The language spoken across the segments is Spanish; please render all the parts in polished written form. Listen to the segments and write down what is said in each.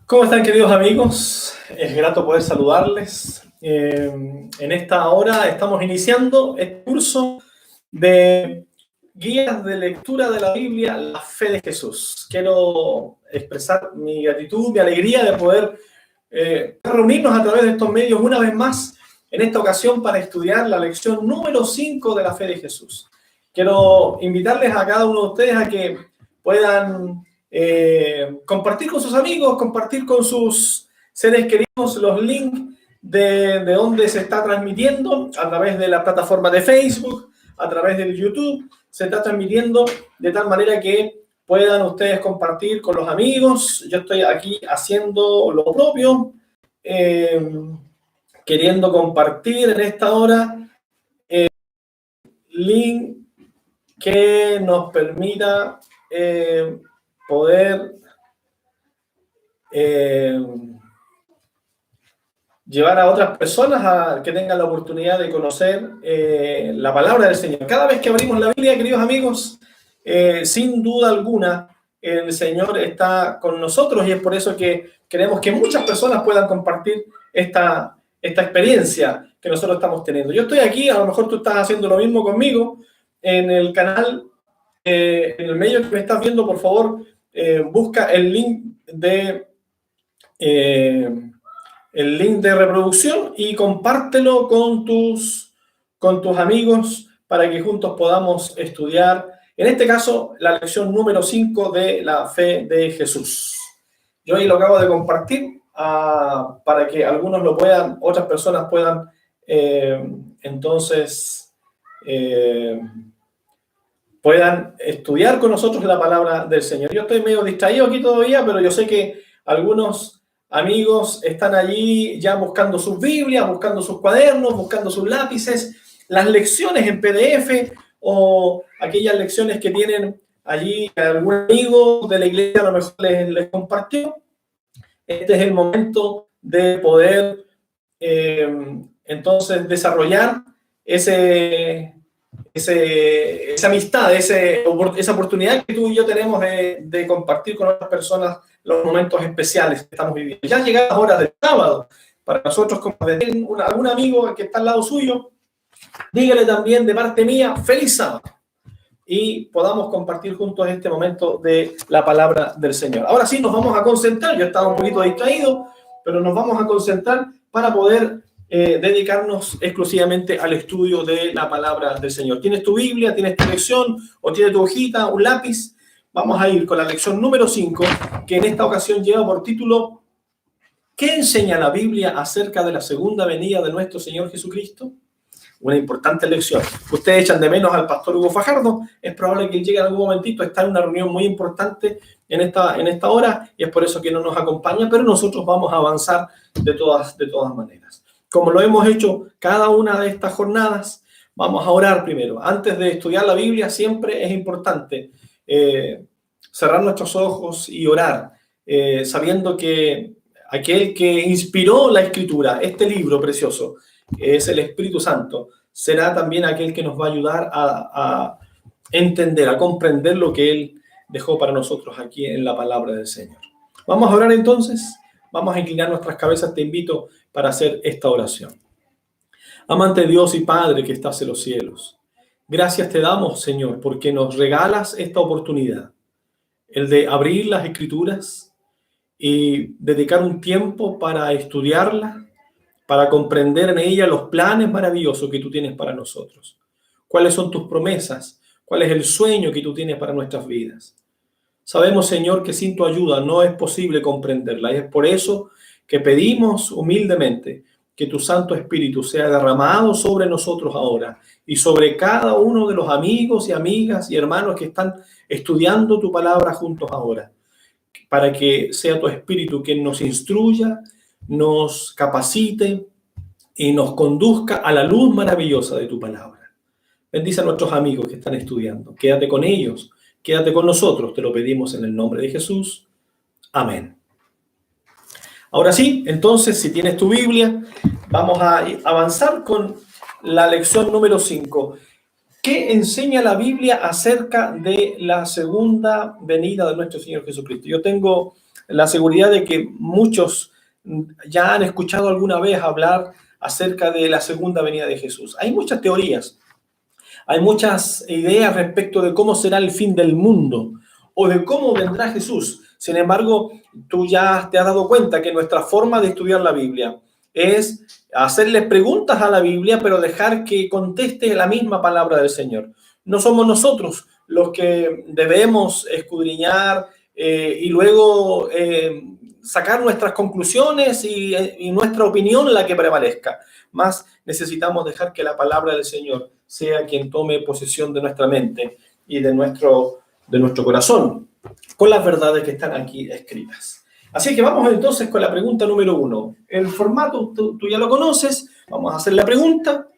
¿Cómo están, queridos amigos? Es grato poder saludarles. En esta hora estamos iniciando el curso de guías de lectura de la Biblia, la fe de Jesús. Quiero expresar mi gratitud, mi alegría de poder reunirnos a través de estos medios una vez más, en esta ocasión para estudiar la lección número 5 de la fe de Jesús. Quiero invitarles a cada uno de ustedes a que puedan compartir con sus amigos, compartir con sus seres queridos los links de donde se está transmitiendo a través de la plataforma de Facebook, a través del YouTube. Se está transmitiendo de tal manera que puedan ustedes compartir con los amigos. Yo estoy aquí haciendo lo propio, queriendo compartir en esta hora link que nos permita poder llevar a otras personas a que tengan la oportunidad de conocer la palabra del Señor. Cada vez que abrimos la Biblia, queridos amigos, sin duda alguna, el Señor está con nosotros y es por eso que queremos que muchas personas puedan compartir esta experiencia que nosotros estamos teniendo. Yo estoy aquí, a lo mejor tú estás haciendo lo mismo conmigo, en el canal, en el medio que me estás viendo, por favor, busca el link de reproducción y compártelo con tus amigos para que juntos podamos estudiar, en este caso, la lección número 5 de la fe de Jesús. Yo ahí lo acabo de compartir para que algunos lo puedan, otras personas puedan, puedan estudiar con nosotros la palabra del Señor. Yo estoy medio distraído aquí todavía, pero yo sé que algunos amigos están allí ya buscando sus Biblias, buscando sus cuadernos, buscando sus lápices, las lecciones en PDF o aquellas lecciones que tienen allí algún amigo de la iglesia a lo mejor les compartió. Este es el momento de poder entonces desarrollar esa amistad, esa oportunidad que tú y yo tenemos de compartir con otras personas los momentos especiales que estamos viviendo. Ya han llegado las horas del sábado. Para nosotros, como algún amigo que está al lado suyo, dígale también de parte mía, feliz sábado. Y podamos compartir juntos este momento de la palabra del Señor. Ahora sí, nos vamos a concentrar. Yo estaba un poquito distraído, pero nos vamos a concentrar para poder dedicarnos exclusivamente al estudio de la palabra del Señor. ¿Tienes tu Biblia? ¿Tienes tu lección? ¿O tienes tu hojita? ¿Un lápiz? Vamos a ir con la lección número 5, que en esta ocasión lleva por título ¿Qué enseña la Biblia acerca de la segunda venida de nuestro Señor Jesucristo? Una importante lección. Ustedes echan de menos al pastor Hugo Fajardo. Es probable que él llegue en algún momentito. Está en una reunión muy importante en esta hora y es por eso que no nos acompaña, pero nosotros vamos a avanzar de todas maneras. Como lo hemos hecho cada una de estas jornadas, vamos a orar primero. Antes de estudiar la Biblia siempre es importante cerrar nuestros ojos y orar, sabiendo que aquel que inspiró la Escritura, este libro precioso, es el Espíritu Santo, será también aquel que nos va a ayudar a entender, a comprender lo que Él dejó para nosotros aquí en la palabra del Señor. Vamos a orar entonces, vamos a inclinar nuestras cabezas, te invito para hacer esta oración. Amante Dios y Padre que estás en los cielos, gracias te damos, Señor, porque nos regalas esta oportunidad, el de abrir las Escrituras y dedicar un tiempo para estudiarla, para comprender en ella los planes maravillosos que tú tienes para nosotros. ¿Cuáles son tus promesas? ¿Cuál es el sueño que tú tienes para nuestras vidas? Sabemos, Señor, que sin tu ayuda no es posible comprenderla. Y es por eso que pedimos humildemente que tu Santo Espíritu sea derramado sobre nosotros ahora y sobre cada uno de los amigos y amigas y hermanos que están estudiando tu palabra juntos ahora, para que sea tu Espíritu quien nos instruya, nos capacite y nos conduzca a la luz maravillosa de tu palabra. Bendice a nuestros amigos que están estudiando. Quédate con ellos, quédate con nosotros. Te lo pedimos en el nombre de Jesús. Amén. Ahora sí, entonces, si tienes tu Biblia, vamos a avanzar con la lección número 5. ¿Qué enseña la Biblia acerca de la segunda venida de nuestro Señor Jesucristo? Yo tengo la seguridad de que muchos ya han escuchado alguna vez hablar acerca de la segunda venida de Jesús. Hay muchas teorías, hay muchas ideas respecto de cómo será el fin del mundo o de cómo vendrá Jesús. Sin embargo, tú ya te has dado cuenta que nuestra forma de estudiar la Biblia es hacerle preguntas a la Biblia, pero dejar que conteste la misma palabra del Señor. No somos nosotros los que debemos escudriñar y luego sacar nuestras conclusiones y nuestra opinión la que prevalezca. Más necesitamos dejar que la palabra del Señor sea quien tome posesión de nuestra mente y de nuestro corazón, con las verdades que están aquí escritas. Así que vamos entonces con la pregunta número 1. El formato tú ya lo conoces. Vamos a hacer la pregunta,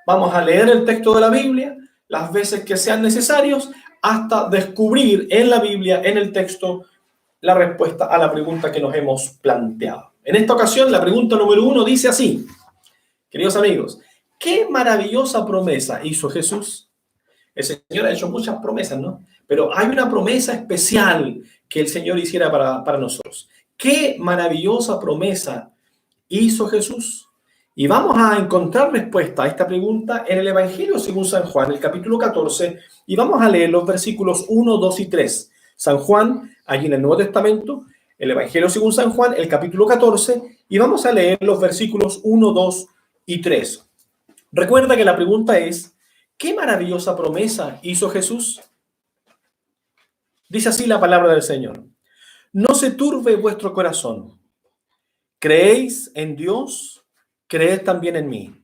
vamos a leer el texto de la Biblia las veces que sean necesarios hasta descubrir en la Biblia, en el texto, la respuesta a la pregunta que nos hemos planteado. En esta ocasión, la pregunta número 1 dice así: queridos amigos, ¿qué maravillosa promesa hizo Jesús? El Señor ha hecho muchas promesas, ¿no? Pero hay una promesa especial que el Señor hiciera para nosotros. ¿Qué maravillosa promesa hizo Jesús? Y vamos a encontrar respuesta a esta pregunta en el Evangelio según San Juan, el capítulo 14, y vamos a leer los versículos 1, 2 y 3. San Juan, allí en el Nuevo Testamento, el Evangelio según San Juan, el capítulo 14, y vamos a leer los versículos 1, 2 y 3. Recuerda que la pregunta es: ¿qué maravillosa promesa hizo Jesús? Dice así la palabra del Señor: no se turbe vuestro corazón. ¿Creéis en Dios? Creed también en mí.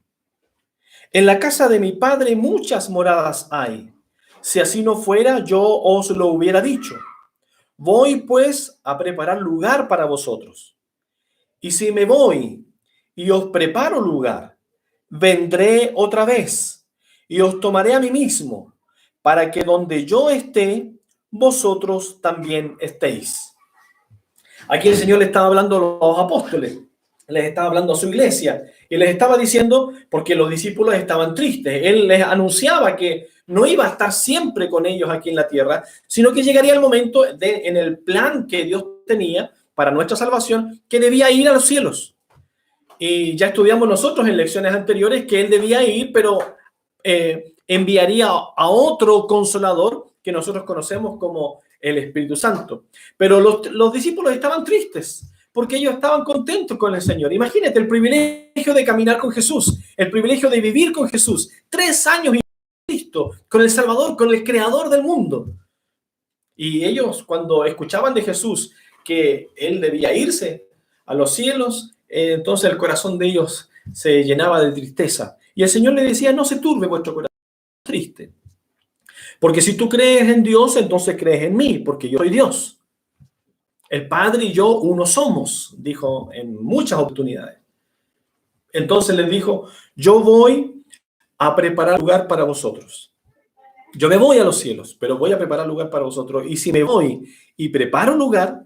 En la casa de mi Padre muchas moradas hay. Si así no fuera, yo os lo hubiera dicho. Voy pues a preparar lugar para vosotros. Y si me voy y os preparo lugar, vendré otra vez y os tomaré a mí mismo, para que donde yo esté, vosotros también estéis. Aquí el Señor le estaba hablando a los apóstoles, les estaba hablando a su iglesia y les estaba diciendo, porque los discípulos estaban tristes, Él les anunciaba que no iba a estar siempre con ellos aquí en la tierra, sino que llegaría el momento en el plan que Dios tenía para nuestra salvación, que debía ir a los cielos. Y ya estudiamos nosotros en lecciones anteriores que Él debía ir, pero enviaría a otro consolador que nosotros conocemos como el Espíritu Santo. Pero los discípulos estaban tristes porque ellos estaban contentos con el Señor. Imagínate el privilegio de caminar con Jesús, el privilegio de vivir con Jesús, 3 años y Cristo, con el Salvador, con el Creador del mundo. Y ellos, cuando escuchaban de Jesús que Él debía irse a los cielos, entonces el corazón de ellos se llenaba de tristeza. Y el Señor le decía: no se turbe vuestro corazón triste. Porque si tú crees en Dios, entonces crees en mí, porque yo soy Dios. El Padre y yo uno somos, dijo en muchas oportunidades. Entonces les dijo: yo voy a preparar lugar para vosotros. Yo me voy a los cielos, pero voy a preparar lugar para vosotros. Y si me voy y preparo lugar,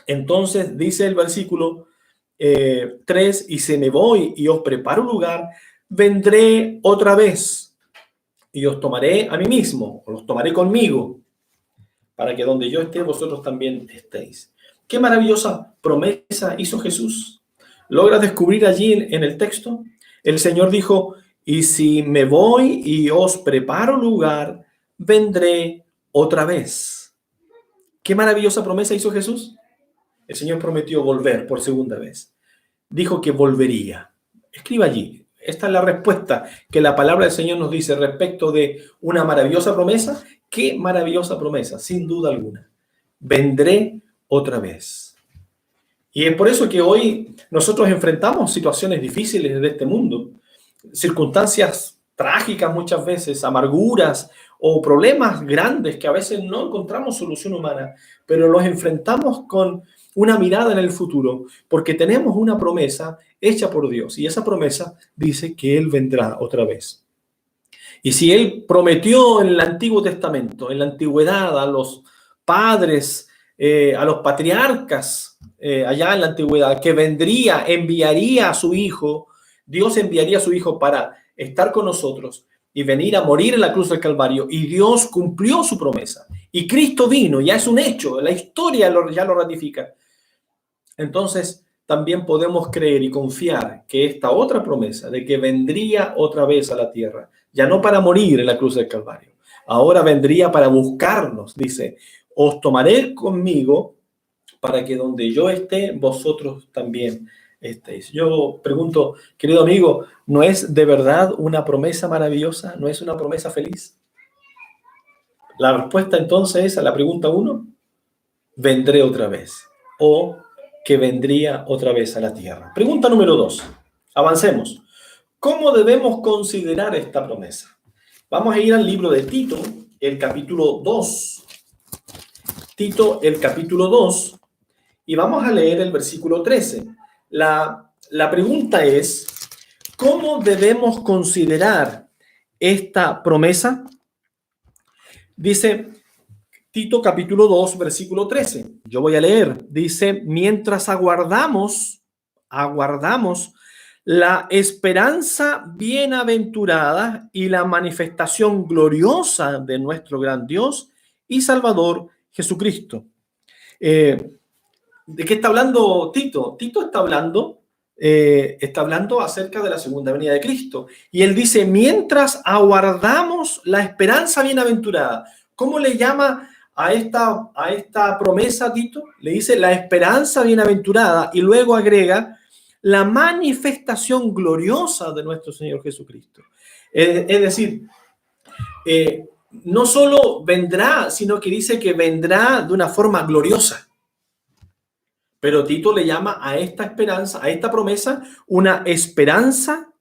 entonces dice el versículo 3, y si me voy y os preparo lugar, vendré otra vez y os tomaré a mí mismo, o los tomaré conmigo, para que donde yo esté, vosotros también estéis. Qué maravillosa promesa hizo Jesús. ¿Logras descubrir allí en el texto? El Señor dijo: y si me voy y os preparo lugar, vendré otra vez. ¿Qué maravillosa promesa hizo Jesús? El Señor prometió volver por segunda vez. Dijo que volvería. Escriba allí. Esta es la respuesta que la palabra del Señor nos dice respecto de una maravillosa promesa. ¡Qué maravillosa promesa! Sin duda alguna. Vendré otra vez. Y es por eso que hoy nosotros enfrentamos situaciones difíciles de este mundo, circunstancias trágicas muchas veces, amarguras o problemas grandes que a veces no encontramos solución humana, pero los enfrentamos con una mirada en el futuro, porque tenemos una promesa hecha por Dios y esa promesa dice que Él vendrá otra vez. Y si Él prometió en el Antiguo Testamento, en la antigüedad, a los padres, a los patriarcas allá en la antigüedad, que vendría, enviaría a su Hijo, Dios enviaría a su Hijo para estar con nosotros y venir a morir en la cruz del Calvario, y Dios cumplió su promesa. Y Cristo vino, ya es un hecho, la historia ya lo ratifica. entonces también podemos creer y confiar que esta otra promesa de que vendría otra vez a la tierra, ya no para morir en la cruz del Calvario, ahora vendría para buscarnos, dice, os tomaré conmigo para que donde yo esté, vosotros también estéis. Yo pregunto, querido amigo, ¿no es de verdad una promesa maravillosa? ¿No es una promesa feliz? La respuesta entonces es a la pregunta 1, vendré otra vez, o que vendría otra vez a la tierra. Pregunta número 2, avancemos. ¿Cómo debemos considerar esta promesa? Vamos a ir al libro de Tito, el capítulo 2. Tito, el capítulo 2, y vamos a leer el versículo 13. La pregunta es, ¿cómo debemos considerar esta promesa? Dice Tito capítulo 2, versículo 13. Yo voy a leer. Dice, mientras aguardamos la esperanza bienaventurada y la manifestación gloriosa de nuestro gran Dios y Salvador Jesucristo. ¿De qué está hablando Tito? Tito está hablando acerca de la segunda venida de Cristo. Y él dice, mientras aguardamos la esperanza bienaventurada. ¿Cómo le llama a esta promesa Tito? Le dice la esperanza bienaventurada y luego agrega la manifestación gloriosa de nuestro Señor Jesucristo. Es decir, no solo vendrá, sino que dice que vendrá de una forma gloriosa. Pero Tito le llama a esta esperanza, a esta promesa, una esperanza,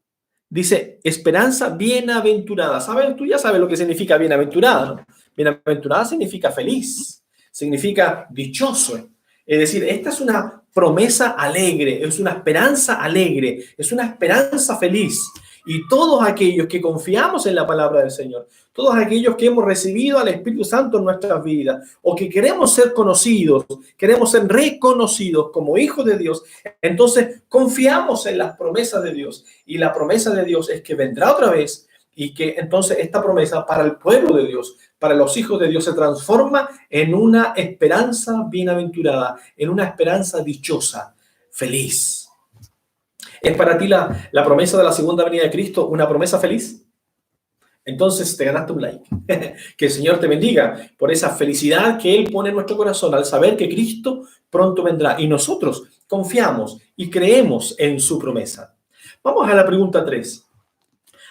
dice, esperanza bienaventurada. ¿Sabes? Tú ya sabes lo que significa bienaventurada, ¿no? Bienaventurada significa feliz, significa dichoso. Es decir, esta es una promesa alegre, es una esperanza alegre, es una esperanza feliz. Y todos aquellos que confiamos en la palabra del Señor, todos aquellos que hemos recibido al Espíritu Santo en nuestras vidas o que queremos ser conocidos, queremos ser reconocidos como hijos de Dios, entonces confiamos en las promesas de Dios. Y la promesa de Dios es que vendrá otra vez y que entonces esta promesa para el pueblo de Dios, para los hijos de Dios, se transforma en una esperanza bienaventurada, en una esperanza dichosa, feliz. ¿Es para ti la promesa de la segunda venida de Cristo una promesa feliz? Entonces te ganaste un like. Que el Señor te bendiga por esa felicidad que Él pone en nuestro corazón al saber que Cristo pronto vendrá. Y nosotros confiamos y creemos en su promesa. Vamos a la pregunta 3.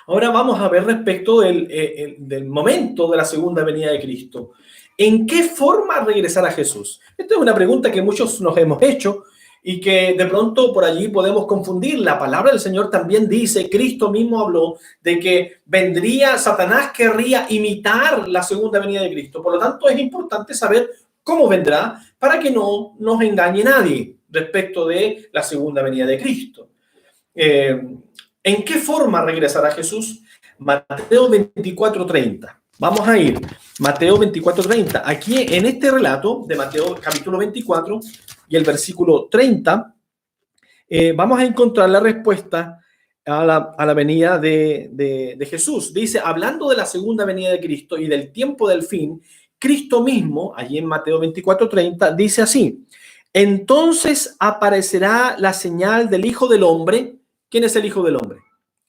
Ahora vamos a ver respecto del momento de la segunda venida de Cristo. ¿En qué forma regresará Jesús? Esta es una pregunta que muchos nos hemos hecho y que de pronto por allí podemos confundir. La palabra del Señor también dice, Cristo mismo habló de que vendría, Satanás querría imitar la segunda venida de Cristo. Por lo tanto, es importante saber cómo vendrá para que no nos engañe nadie respecto de la segunda venida de Cristo. ¿En qué forma regresará Jesús? Mateo 24:30. Vamos a ir. Mateo 24:30. Aquí en este relato de Mateo capítulo 24 y el versículo 30, vamos a encontrar la respuesta a la venida de Jesús. Dice, hablando de la segunda venida de Cristo y del tiempo del fin, Cristo mismo, allí en Mateo 24:30, dice así, entonces aparecerá la señal del Hijo del Hombre. ¿Quién es el Hijo del Hombre?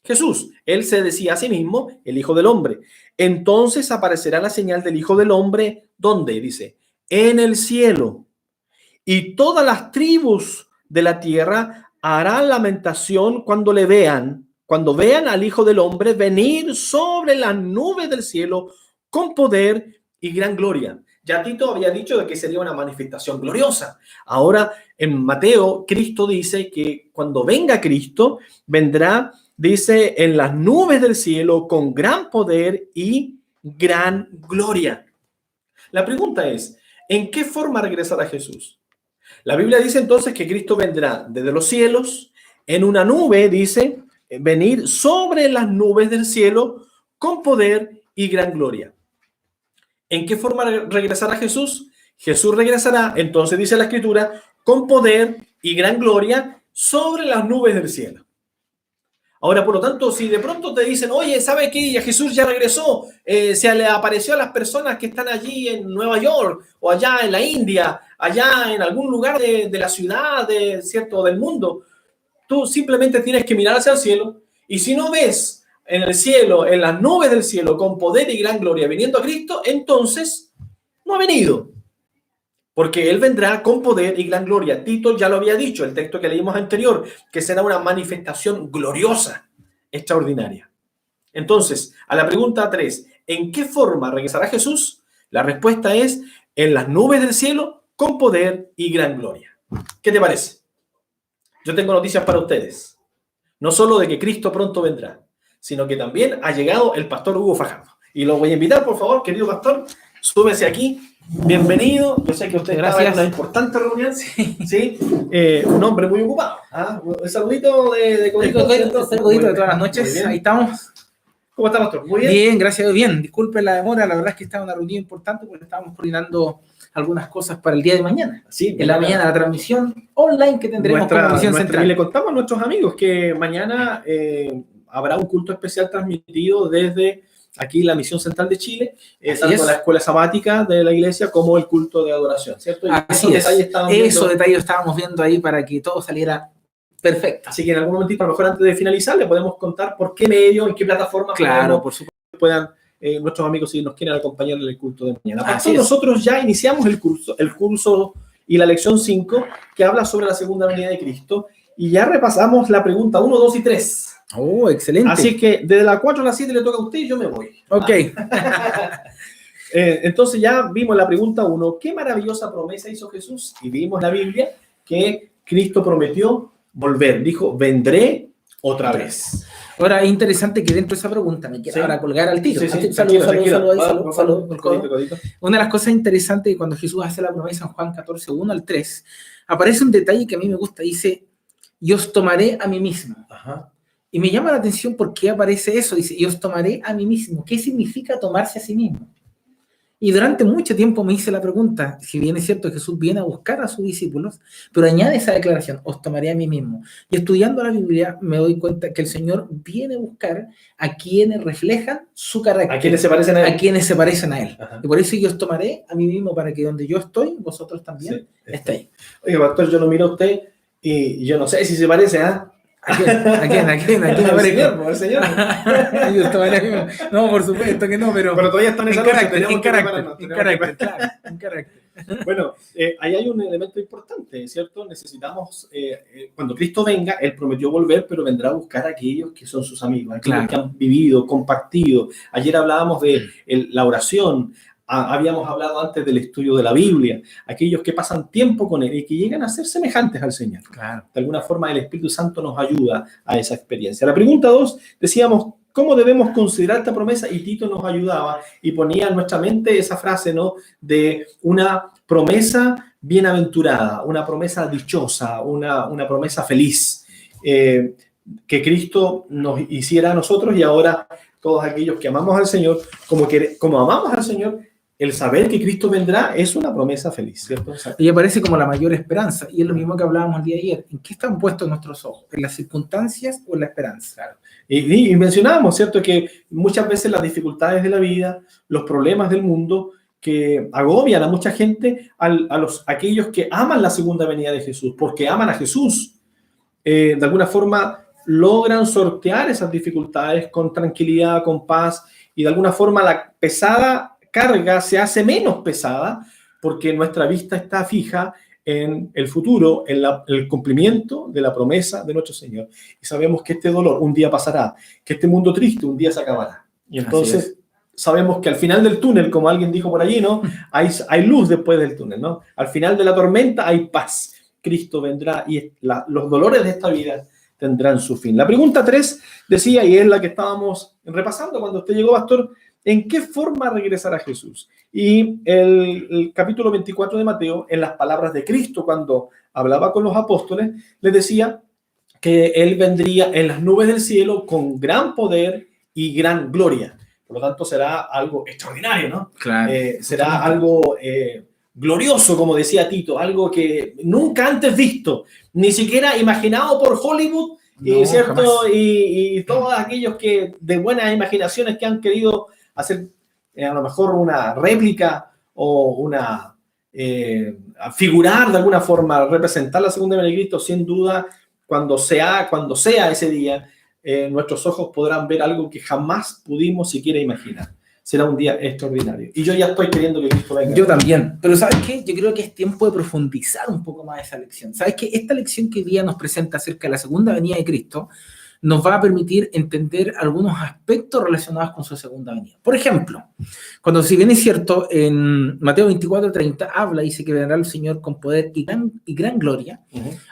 Jesús. Él se decía a sí mismo, el Hijo del Hombre. Entonces aparecerá la señal del Hijo del Hombre, ¿dónde? Dice, en el cielo. Y todas las tribus de la tierra harán lamentación cuando vean al Hijo del Hombre venir sobre las nubes del cielo con poder y gran gloria. Ya Tito había dicho de que sería una manifestación gloriosa. Ahora en Mateo, Cristo dice que cuando venga Cristo, vendrá, dice, en las nubes del cielo con gran poder y gran gloria. La pregunta es, ¿en qué forma regresará Jesús? La Biblia dice entonces que Cristo vendrá desde los cielos, en una nube, dice, venir sobre las nubes del cielo con poder y gran gloria. ¿En qué forma regresará Jesús? Jesús regresará, entonces dice la Escritura, con poder y gran gloria sobre las nubes del cielo. Ahora, por lo tanto, si de pronto te dicen, oye, ¿sabe qué? Jesús ya regresó, se le apareció a las personas que están allí en Nueva York o allá en la India, allá en algún lugar de la ciudad, ¿cierto?, del mundo. Tú simplemente tienes que mirar hacia el cielo y si no ves en el cielo, en las nubes del cielo, con poder y gran gloria viniendo a Cristo, entonces no ha venido. Porque Él vendrá con poder y gran gloria. Tito ya lo había dicho, el texto que leímos anterior, que será una manifestación gloriosa, extraordinaria. Entonces, a la pregunta 3, ¿en qué forma regresará Jesús? La respuesta es en las nubes del cielo con poder y gran gloria. ¿Qué te parece? Yo tengo noticias para ustedes. No solo de que Cristo pronto vendrá, sino que también ha llegado el pastor Hugo Fajardo. Y lo voy a invitar, por favor, querido pastor, súbese aquí. Bienvenido. Yo sé que usted está en una importante reunión. Sí. Un hombre muy ocupado. Un saludito de codito. Saludito de todas las noches. Ahí estamos. ¿Cómo está, pastor? Muy bien. Bien, gracias a Dios. Bien. Disculpe la demora. La verdad es que estaba en una reunión importante porque estábamos coordinando algunas cosas para el día de mañana. Sí, en la mañana la transmisión online que tendremos como Misión Central. Y le contamos a nuestros amigos que mañana habrá un culto especial transmitido desde aquí la Misión Central de Chile, tanto la escuela sabática de la iglesia como el culto de adoración, ¿cierto? Y así es. Esos detalles estábamos viendo ahí para que todo saliera perfecto. Así que en algún momentito, a lo mejor antes de finalizar, le podemos contar por qué medio, en qué plataforma por supuesto, puedan nuestros amigos, si nos quieren acompañar en el culto de mañana. Así nosotros ya iniciamos el curso y la lección 5, que habla sobre la segunda venida de Cristo, y ya repasamos la pregunta 1, 2 y 3. Oh, excelente. Así que desde la 4 a la 7 le toca a usted y yo me voy. Ok. Entonces ya vimos la pregunta 1. ¿Qué maravillosa promesa hizo Jesús? Y vimos en la Biblia que Cristo prometió volver. Dijo, vendré otra vez. Ahora, es interesante que dentro de esa pregunta me quiera ahora colgar al tiro. Salud. Una de las cosas interesantes es que cuando Jesús hace la promesa en Juan 14, 1 al 3, aparece un detalle que a mí me gusta. Dice, yo os tomaré a mí mismo. Ajá. Y me llama la atención por qué aparece eso. Dice, yo os tomaré a mí mismo. ¿Qué significa tomarse a sí mismo? Y durante mucho tiempo me hice la pregunta, si bien es cierto que Jesús viene a buscar a sus discípulos, pero añade esa declaración, os tomaré a mí mismo. Y estudiando la Biblia me doy cuenta que el Señor viene a buscar a quienes reflejan su carácter. A quienes se parecen a Él. A quienes se parecen a Él. Ajá. Y por eso yo os tomaré a mí mismo para que donde yo estoy, vosotros también estéis. Oye, pastor, yo lo miro a usted y yo no sé si se parece a... ¿A quién al Señor. No, por supuesto que no, pero todavía está en carácter. Bueno, ahí hay un elemento importante, ¿cierto? Necesitamos, cuando Cristo venga, Él prometió volver, pero vendrá a buscar a aquellos que son sus amigos, aquellos que han vivido, compartido. Ayer hablábamos de la oración. Habíamos hablado antes del estudio de la Biblia, aquellos que pasan tiempo con Él y que llegan a ser semejantes al Señor. Claro. De alguna forma el Espíritu Santo nos ayuda a esa experiencia. La pregunta 2, decíamos, ¿cómo debemos considerar esta promesa? Y Tito nos ayudaba y ponía en nuestra mente esa frase, ¿no?, de una promesa bienaventurada, una promesa dichosa, una promesa feliz, que Cristo nos hiciera a nosotros y ahora todos aquellos que amamos al Señor, como amamos al Señor, el saber que Cristo vendrá es una promesa feliz, ¿cierto? Y aparece como la mayor esperanza. Y es lo mismo que hablábamos el día de ayer. ¿En qué están puestos nuestros ojos? ¿En las circunstancias o en la esperanza? Claro. Y mencionábamos, ¿cierto?, que muchas veces las dificultades de la vida, los problemas del mundo, que agobian a mucha gente, aquellos que aman la segunda venida de Jesús, porque aman a Jesús, de alguna forma logran sortear esas dificultades con tranquilidad, con paz, y de alguna forma la pesada carga se hace menos pesada porque nuestra vista está fija en el futuro, en el cumplimiento de la promesa de nuestro Señor. Y sabemos que este dolor un día pasará, que este mundo triste un día se acabará. Y entonces sabemos que al final del túnel, como alguien dijo por allí, ¿no?, hay luz después del túnel, ¿no? Al final de la tormenta hay paz. Cristo vendrá y los dolores de esta vida tendrán su fin. La pregunta 3 decía, y es la que estábamos repasando cuando usted llegó, pastor, ¿en qué forma regresará Jesús? Y el capítulo 24 de Mateo, en las palabras de Cristo, cuando hablaba con los apóstoles, les decía que Él vendría en las nubes del cielo con gran poder y gran gloria. Por lo tanto, será algo extraordinario, ¿no? Claro. Será algo glorioso, como decía Tito, algo que nunca antes visto, ni siquiera imaginado por Hollywood No, ¿cierto? jamás. Y todos aquellos que de buenas imaginaciones que han querido hacer a lo mejor una réplica o una figurar de alguna forma, representar la segunda venida de Cristo, sin duda, cuando sea ese día, nuestros ojos podrán ver algo que jamás pudimos siquiera imaginar. Será un día extraordinario. Y yo ya estoy queriendo que Cristo venga. Yo también. Pero ¿sabes qué? Yo creo que es tiempo de profundizar un poco más esa lección. ¿Sabes qué? Esta lección que hoy día nos presenta acerca de la segunda venida de Cristo nos va a permitir entender algunos aspectos relacionados con su segunda venida. Por ejemplo, cuando, si bien es cierto, en Mateo 24:30 habla y dice que vendrá el Señor con poder y gran gloria,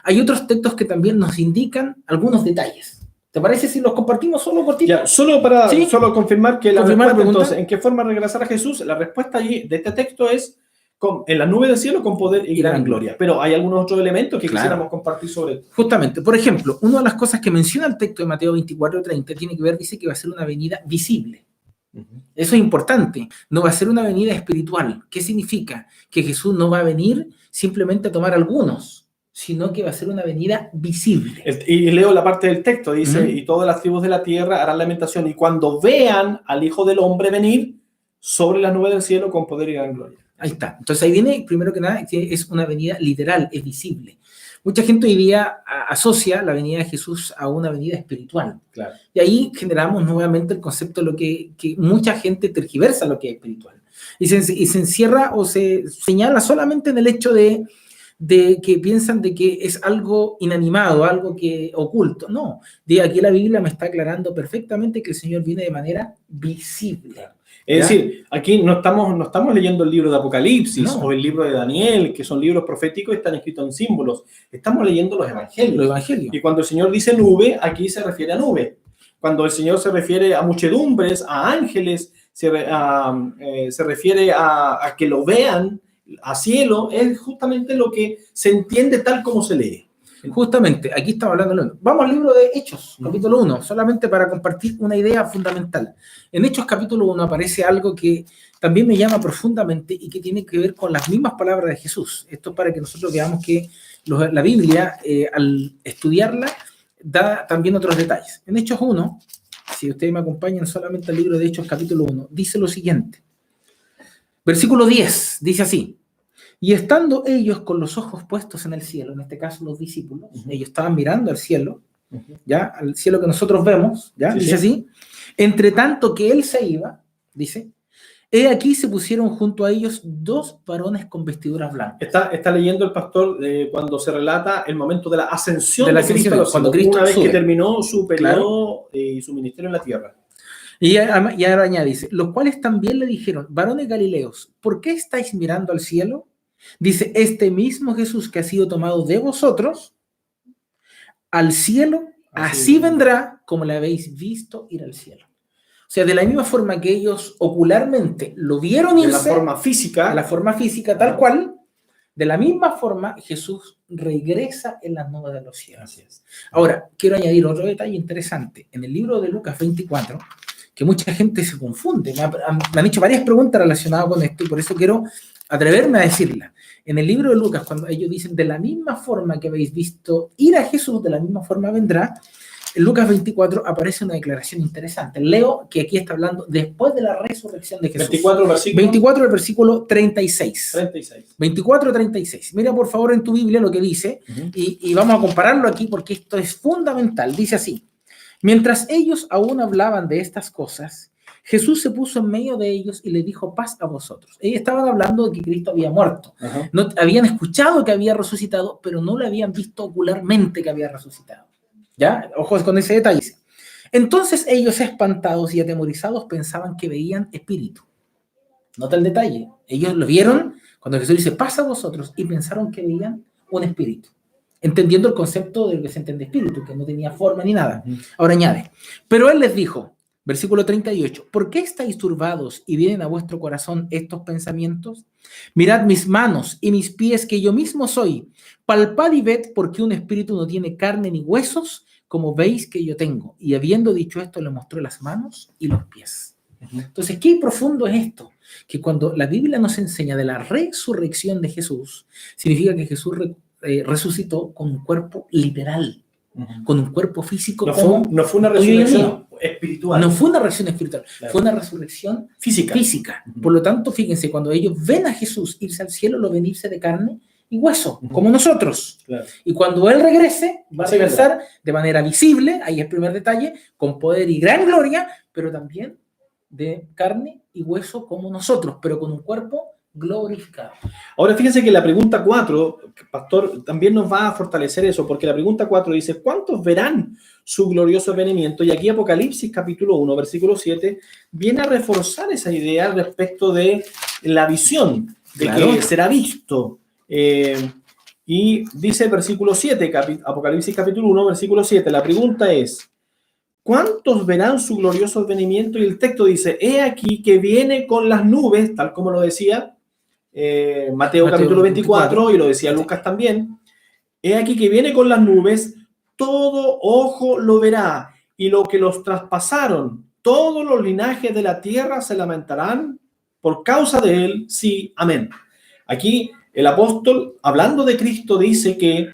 hay otros textos que también nos indican algunos detalles. ¿Te parece si los compartimos solo cortito? Ya, solo para ¿Sí? confirmar que la Confirmar la respuesta, pregunta. entonces, ¿en qué forma regresará Jesús? La respuesta allí de este texto es en la nube del cielo con poder y gran gloria. Pero hay algunos otros elementos que quisiéramos compartir sobre esto. Justamente, por ejemplo, una de las cosas que menciona el texto de Mateo 24:30 tiene que ver, dice que va a ser una venida visible. Eso es importante, no va a ser una venida espiritual. ¿Qué significa? Que Jesús no va a venir simplemente a tomar algunos, sino que va a ser una venida visible. Y leo la parte del texto, dice, y todas las tribus de la tierra harán lamentación, y cuando vean al Hijo del Hombre venir sobre la nube del cielo con poder y gran gloria. Ahí está. Entonces ahí viene, primero que nada, que es una venida literal, es visible. Mucha gente hoy día asocia la venida de Jesús a una venida espiritual. Claro. Y ahí generamos nuevamente el concepto de lo que mucha gente tergiversa lo que es espiritual. Y se encierra o se señala solamente en el hecho de que piensan de que es algo inanimado, algo que oculto. No, de aquí la Biblia me está aclarando perfectamente que el Señor viene de manera visible. Claro. Es decir, aquí no estamos leyendo el libro de Apocalipsis o el libro de Daniel, que son libros proféticos y están escritos en símbolos. Estamos leyendo los evangelios. Y cuando el Señor dice nube, aquí se refiere a nube. Cuando el Señor se refiere a muchedumbres, a ángeles, se refiere a que lo vean, a cielo, es justamente lo que se entiende tal como se lee. Justamente, aquí estamos hablando. Vamos al libro de Hechos, capítulo 1, solamente para compartir una idea fundamental. En Hechos, capítulo 1, aparece algo que también me llama profundamente y que tiene que ver con las mismas palabras de Jesús. Esto es para que nosotros veamos que la Biblia, al estudiarla, da también otros detalles. En Hechos 1, si ustedes me acompañan solamente al libro de Hechos, capítulo 1, dice lo siguiente. Versículo 10, dice así. Y estando ellos con los ojos puestos en el cielo, en este caso los discípulos, ellos estaban mirando al cielo, ¿ya? Al cielo que nosotros vemos, ¿ya? Dice así, entre tanto que él se iba, dice, he aquí se pusieron junto a ellos dos varones con vestiduras blancas. Está leyendo el pastor cuando se relata el momento de la ascensión de Cristo, cuando Cristo una vez sube. que terminó su periodo y su ministerio en la tierra. Y ahora añade, dice, los cuales también le dijeron, varones galileos, ¿por qué estáis mirando al cielo? Dice, este mismo Jesús que ha sido tomado de vosotros al cielo, así vendrá como le habéis visto ir al cielo. O sea, de la misma forma que ellos ocularmente lo vieron irse, de la forma física, tal cual, de la misma forma Jesús regresa en las nubes de los cielos. Ahora, quiero añadir otro detalle interesante. En el libro de Lucas 24, que mucha gente se confunde, me han hecho varias preguntas relacionadas con esto y por eso quiero atreverme a decirla. En el libro de Lucas, cuando ellos dicen de la misma forma que habéis visto ir a Jesús, de la misma forma vendrá, en Lucas 24 aparece una declaración interesante. Leo que aquí está hablando después de la resurrección de Jesús. 24 del versículo 36. 24-36. Mira por favor en tu Biblia lo que dice y vamos a compararlo aquí porque esto es fundamental. Dice así, mientras ellos aún hablaban de estas cosas, Jesús se puso en medio de ellos y le dijo, paz a vosotros. Ellos estaban hablando de que Cristo había muerto. No, habían escuchado que había resucitado, pero no lo habían visto ocularmente que había resucitado. ¿Ya? Ojos con ese detalle. Entonces ellos, espantados y atemorizados, pensaban que veían espíritu. Nota el detalle. Ellos lo vieron cuando Jesús dice, paz a vosotros, y pensaron que veían un espíritu. Entendiendo el concepto de lo que se entiende espíritu, que no tenía forma ni nada. Ahora añade, pero él les dijo, versículo 38, ¿por qué estáis turbados y vienen a vuestro corazón estos pensamientos? Mirad mis manos y mis pies, que yo mismo soy. Palpad y ved, porque un espíritu no tiene carne ni huesos, como veis que yo tengo. Y habiendo dicho esto, le mostró las manos y los pies. Entonces, qué profundo es esto, que cuando la Biblia nos enseña de la resurrección de Jesús, significa que Jesús resucitó con un cuerpo literal. con un cuerpo físico No como no fue una tuyo y el resurrección mío. espiritual. No fue una resurrección espiritual, Claro. fue una resurrección Física. Por lo tanto, fíjense, cuando ellos ven a Jesús irse al cielo, lo ven irse de carne y hueso, como nosotros. Claro. Y cuando Él regrese, va a Así regresar de manera visible, ahí es el primer detalle, con poder y gran gloria, pero también de carne y hueso como nosotros, pero con un cuerpo glorificado. Ahora fíjense que la pregunta 4, pastor, también nos va a fortalecer eso, porque la pregunta 4 dice, ¿cuántos verán su glorioso venimiento? Y aquí Apocalipsis capítulo 1, versículo 7, viene a reforzar esa idea respecto de la visión, de Claro. que será visto. Y dice el versículo 7, Apocalipsis capítulo 1, versículo 7, la pregunta es, ¿cuántos verán su glorioso venimiento? Y el texto dice, he aquí que viene con las nubes, tal como lo decía Mateo capítulo 24, y lo decía Lucas también. He aquí que viene con las nubes, todo ojo lo verá, y lo que los traspasaron, todos los linajes de la tierra se lamentarán por causa de él. Sí, amén. Aquí el apóstol, hablando de Cristo, dice que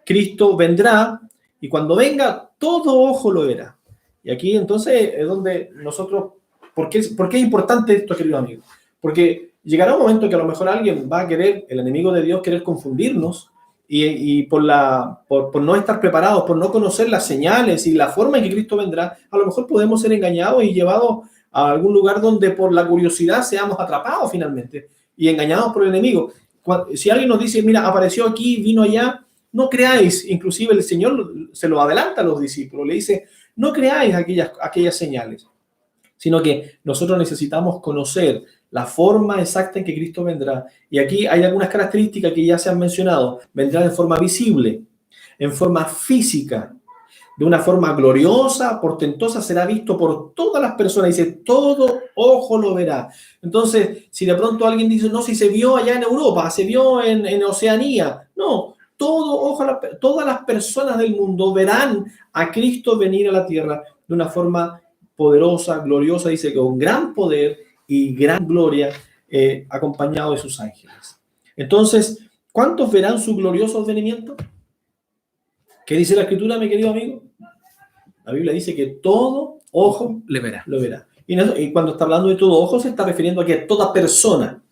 Cristo vendrá, y cuando venga, todo ojo lo verá. Y aquí entonces es donde nosotros, ¿por qué es importante esto, querido amigo? Porque llegará un momento que a lo mejor alguien va a querer, el enemigo de Dios, querer confundirnos y por no estar preparados, por no conocer las señales y la forma en que Cristo vendrá, a lo mejor podemos ser engañados y llevados a algún lugar donde por la curiosidad seamos atrapados finalmente y engañados por el enemigo. Si alguien nos dice, mira, apareció aquí, vino allá, no creáis. Inclusive el Señor se lo adelanta a los discípulos, le dice, no creáis aquellas señales, sino que nosotros necesitamos conocer la forma exacta en que Cristo vendrá. Y aquí hay algunas características que ya se han mencionado. Vendrá de forma visible, en forma física, de una forma gloriosa, portentosa, será visto por todas las personas. Dice, todo ojo lo verá. Entonces, si de pronto alguien dice, no, si se vio allá en Europa, se vio en Oceanía. No, todo ojo, todas las personas del mundo verán a Cristo venir a la tierra de una forma poderosa, gloriosa, dice que con gran poder y gran gloria, acompañado de sus ángeles. Entonces, ¿cuántos verán su glorioso advenimiento? ¿Qué dice la Escritura, mi querido amigo? La Biblia dice que todo ojo le verá. Lo verá. Y cuando está hablando de todo ojo, se está refiriendo a que toda persona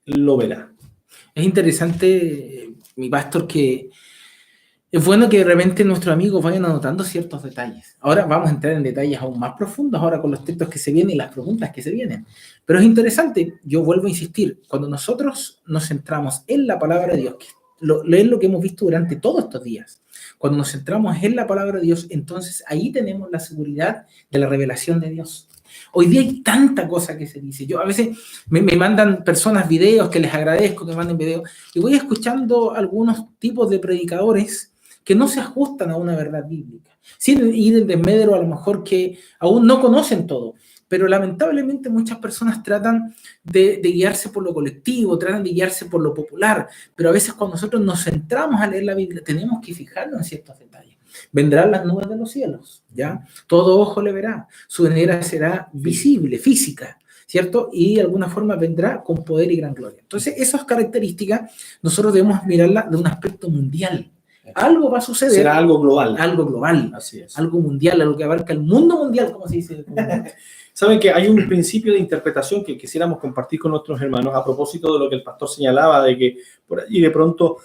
lo verá. Es interesante, mi pastor, que es bueno que de repente nuestros amigos vayan anotando ciertos detalles. Ahora vamos a entrar en detalles aún más profundos, ahora con los textos que se vienen y las preguntas que se vienen. Pero es interesante, yo vuelvo a insistir, cuando nosotros nos centramos en la palabra de Dios, que es lo que hemos visto durante todos estos días, cuando nos centramos en la palabra de Dios, entonces ahí tenemos la seguridad de la revelación de Dios. Hoy día hay tanta cosa que se dice. Yo a veces me mandan personas videos, que les agradezco que me manden videos, y voy escuchando algunos tipos de predicadores que no se ajustan a una verdad bíblica, sin ir en desmedro a lo mejor que aún no conocen todo, pero lamentablemente muchas personas tratan de guiarse por lo colectivo, tratan de guiarse por lo popular, pero a veces cuando nosotros nos centramos a leer la Biblia tenemos que fijarnos en ciertos detalles. Vendrán las nubes de los cielos, ¿ya? Todo ojo le verá, su venida será visible, física, ¿cierto? Y de alguna forma vendrá con poder y gran gloria. Entonces, esas características nosotros debemos mirarlas de un aspecto mundial. Algo va a suceder. Será algo global. Algo global. Así es. Algo mundial, algo que abarca el mundo mundial, como se dice. Saben que hay un principio de interpretación que quisiéramos compartir con nuestros hermanos a propósito de lo que el pastor señalaba, de que por allí de pronto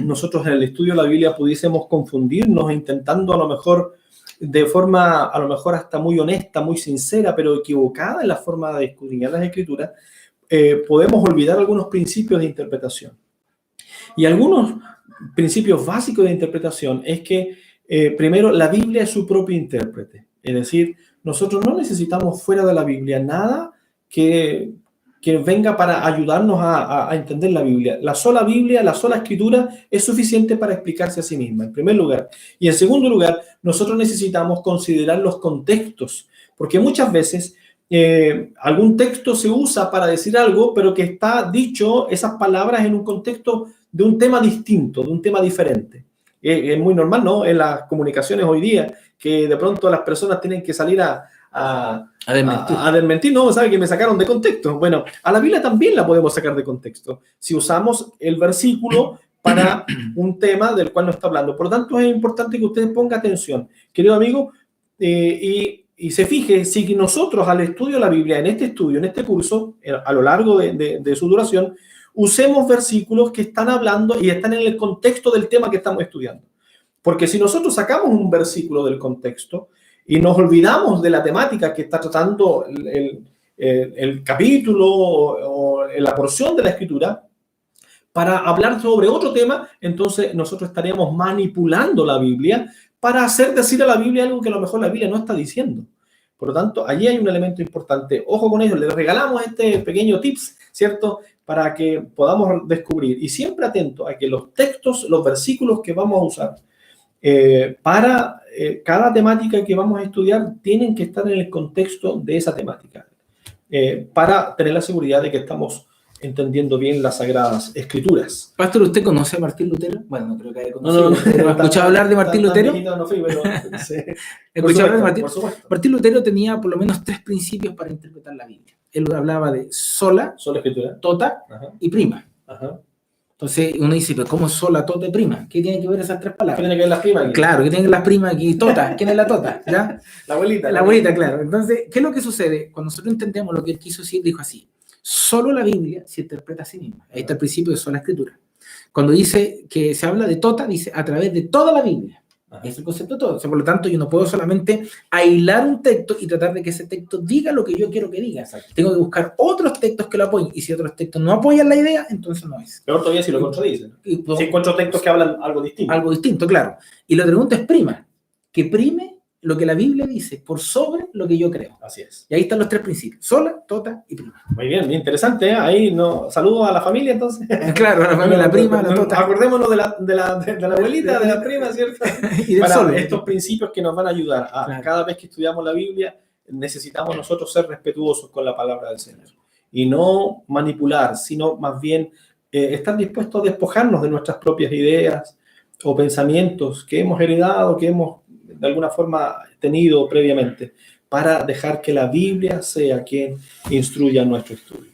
nosotros en el estudio de la Biblia pudiésemos confundirnos intentando a lo mejor de forma a lo mejor hasta muy honesta, muy sincera, pero equivocada en la forma de escudriñar las Escrituras, podemos olvidar algunos principios de interpretación. Y algunos principios básicos de interpretación es que, primero, la Biblia es su propio intérprete. Es decir, nosotros no necesitamos fuera de la Biblia nada que venga para ayudarnos a entender la Biblia. La sola Biblia, la sola Escritura es suficiente para explicarse a sí misma, en primer lugar. Y en segundo lugar, nosotros necesitamos considerar los contextos, porque muchas veces algún texto se usa para decir algo, pero que está dicho esas palabras en un contexto de un tema distinto, de un tema diferente. Es muy normal, ¿no? En las comunicaciones hoy día, que de pronto las personas tienen que salir a desmentir, no, ¿sabe que me sacaron de contexto? Bueno, a la Biblia también la podemos sacar de contexto. Si usamos el versículo para un tema del cual nos está hablando. Por lo tanto, es importante que usted ponga atención, querido amigo, y se fije si nosotros al estudio de la Biblia, en este curso, a lo largo de su duración, usemos versículos que están hablando y están en el contexto del tema que estamos estudiando. Porque si nosotros sacamos un versículo del contexto y nos olvidamos de la temática que está tratando el capítulo o la porción de la Escritura, para hablar sobre otro tema, entonces nosotros estaríamos manipulando la Biblia para hacer decir a la Biblia algo que a lo mejor la Biblia no está diciendo. Por lo tanto, allí hay un elemento importante. Ojo con ello, les regalamos este pequeño tips, ¿cierto? Para que podamos descubrir. Y siempre atento a que los textos, los versículos que vamos a usar para cada temática que vamos a estudiar tienen que estar en el contexto de esa temática. Para tener la seguridad de que estamos entendiendo bien las Sagradas Escrituras. Pastor, ¿usted conoce a Martín Lutero? Bueno, no creo que haya conocido. No. ¿Ha escuchado hablar de Martín Lutero? No fui, pero sí. ¿Escuchado hablar de Martín? Martín Lutero tenía por lo menos 3 principios para interpretar la Biblia. Él hablaba de sola, escritura, tota y prima. Ajá. Entonces uno dice, pero ¿cómo sola, tota y prima? ¿Qué tienen que ver esas 3 palabras? ¿Qué tiene que ver las primas aquí? Claro, ¿qué tienen que ver las primas aquí? Tota, ¿quién es la tota? ¿Ya? La abuelita. La abuelita, claro. Entonces, ¿qué es lo que sucede? Cuando nosotros entendemos lo que él quiso decir, dijo así: solo la Biblia se interpreta a sí misma. Ahí está el principio de sola escritura. Cuando dice que se habla de tota, dice a través de toda la Biblia. Es el concepto de todo. O sea, por lo tanto, yo no puedo solamente aislar un texto y tratar de que ese texto diga lo que yo quiero que diga. Exacto. Tengo que buscar otros textos que lo apoyen. Y si otros textos no apoyan la idea, entonces no es. Peor todavía si lo contradicen. Si encuentro textos que hablan algo distinto. Algo distinto, claro. Y la pregunta es prima. Que prime lo que la Biblia dice por sobre lo que yo creo. Así es. Y ahí están los 3 principios: sola, tota y prima. Muy bien, bien interesante, ¿eh? Ahí no, saludos a la familia entonces. Claro, a la familia, la prima, la tota. Acordémonos de la abuelita, de la prima, ¿cierto? Y del para estos principios que nos van a ayudar a claro. Cada vez que estudiamos la Biblia, necesitamos nosotros ser respetuosos con la palabra del Señor. Y no manipular, sino más bien estar dispuestos a despojarnos de nuestras propias ideas o pensamientos que hemos heredado, que hemos de alguna forma tenido previamente, para dejar que la Biblia sea quien instruya nuestro estudio.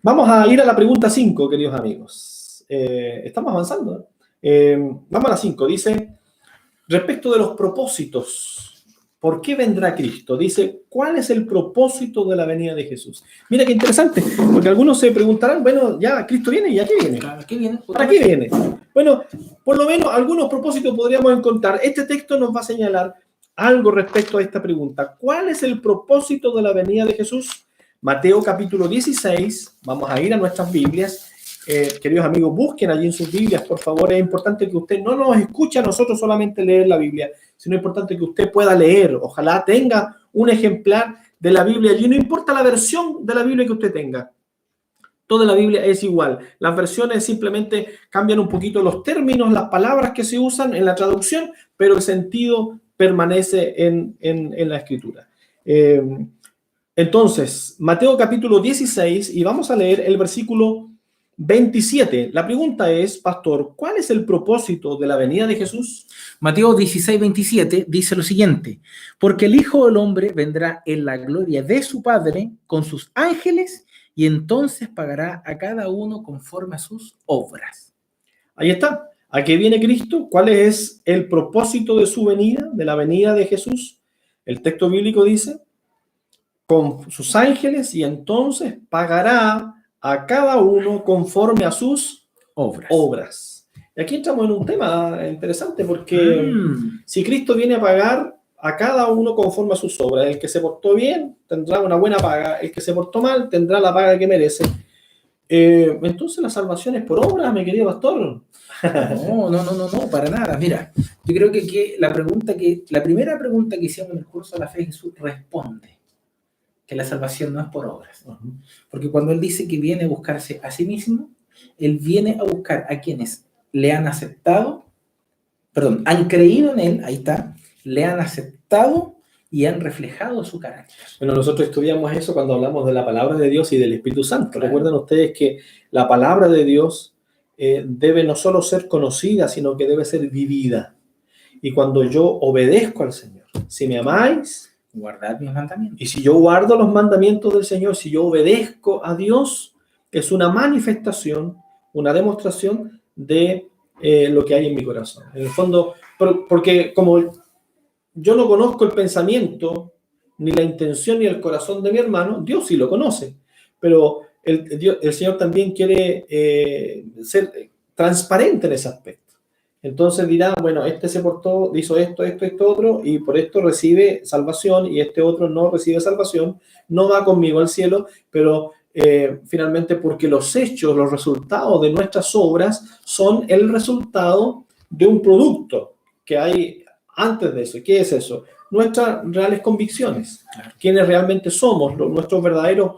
Vamos a ir a la pregunta 5, queridos amigos. Estamos avanzando. Vamos a la 5. Dice, respecto de los propósitos, ¿por qué vendrá Cristo? Dice, ¿cuál es el propósito de la venida de Jesús? Mira qué interesante, porque algunos se preguntarán, bueno, ya Cristo viene, ¿y a qué viene? ¿Para qué viene? ¿Para qué viene? Bueno, por lo menos algunos propósitos podríamos encontrar. Este texto nos va a señalar algo respecto a esta pregunta. ¿Cuál es el propósito de la venida de Jesús? Mateo capítulo 16. Vamos a ir a nuestras Biblias. Queridos amigos, busquen allí en sus Biblias, por favor. Es importante que usted no nos escuche a nosotros solamente leer la Biblia, sino es importante que usted pueda leer. Ojalá tenga un ejemplar de la Biblia allí. No importa la versión de la Biblia que usted tenga. Toda la Biblia es igual. Las versiones simplemente cambian un poquito los términos, las palabras que se usan en la traducción, pero el sentido permanece en la Escritura. Entonces, Mateo capítulo 16, y vamos a leer el versículo 27. La pregunta es, pastor, ¿cuál es el propósito de la venida de Jesús? Mateo 16, 27 dice lo siguiente: porque el Hijo del Hombre vendrá en la gloria de su Padre con sus ángeles, y entonces pagará a cada uno conforme a sus obras. Ahí está. ¿A qué viene Cristo? ¿Cuál es el propósito de su venida, de la venida de Jesús? El texto bíblico dice, con sus ángeles, y entonces pagará a cada uno conforme a sus obras. Y aquí entramos en un tema interesante, porque si Cristo viene a pagar a cada uno conforme a sus obras, el que se portó bien tendrá una buena paga, el que se portó mal tendrá la paga que merece. Entonces la salvación es por obras, mi querido pastor. No, para nada. Mira, yo creo que la primera pregunta que hicimos en el curso de la fe, Jesús responde que la salvación no es por obras. Porque cuando Él dice que viene a buscarse a sí mismo, Él viene a buscar a quienes le han aceptado, han creído en Él, ahí está, le han aceptado y han reflejado su carácter. Bueno, nosotros estudiamos eso cuando hablamos de la palabra de Dios y del Espíritu Santo. Claro. Recuerden ustedes que la palabra de Dios debe no solo ser conocida, sino que debe ser vivida. Y cuando yo obedezco al Señor, si me amáis, guardad mis mandamientos. Y si yo guardo los mandamientos del Señor, si yo obedezco a Dios, es una manifestación, una demostración de lo que hay en mi corazón. En el fondo, porque como yo no conozco el pensamiento, ni la intención, ni el corazón de mi hermano, Dios sí lo conoce. Pero el Señor también quiere ser transparente en ese aspecto. Entonces dirá, bueno, este se portó, hizo esto, otro, y por esto recibe salvación, y este otro no recibe salvación, no va conmigo al cielo, pero finalmente porque los hechos, los resultados de nuestras obras son el resultado de un producto que hay antes de eso. ¿Qué es eso? Nuestras reales convicciones, quienes realmente somos, nuestras verdaderas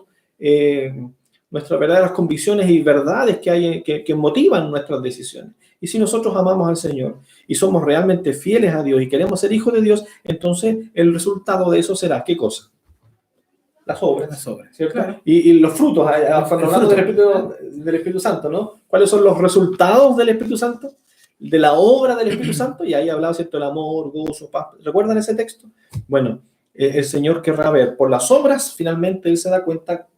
convicciones y verdades que hay que motivan nuestras decisiones. Y si nosotros amamos al Señor y somos realmente fieles a Dios y queremos ser hijos de Dios, entonces el resultado de eso será, ¿qué cosa? Las obras, ¿cierto? Claro. Y los frutos, cuando hablamos del Espíritu Santo, ¿no? ¿Cuáles son los resultados del Espíritu Santo? De la obra del Espíritu Santo, y ahí hablaba, ¿cierto? El amor, gozo, paz. ¿Recuerdan ese texto? Bueno, el Señor querrá ver por las obras, finalmente Él se da cuenta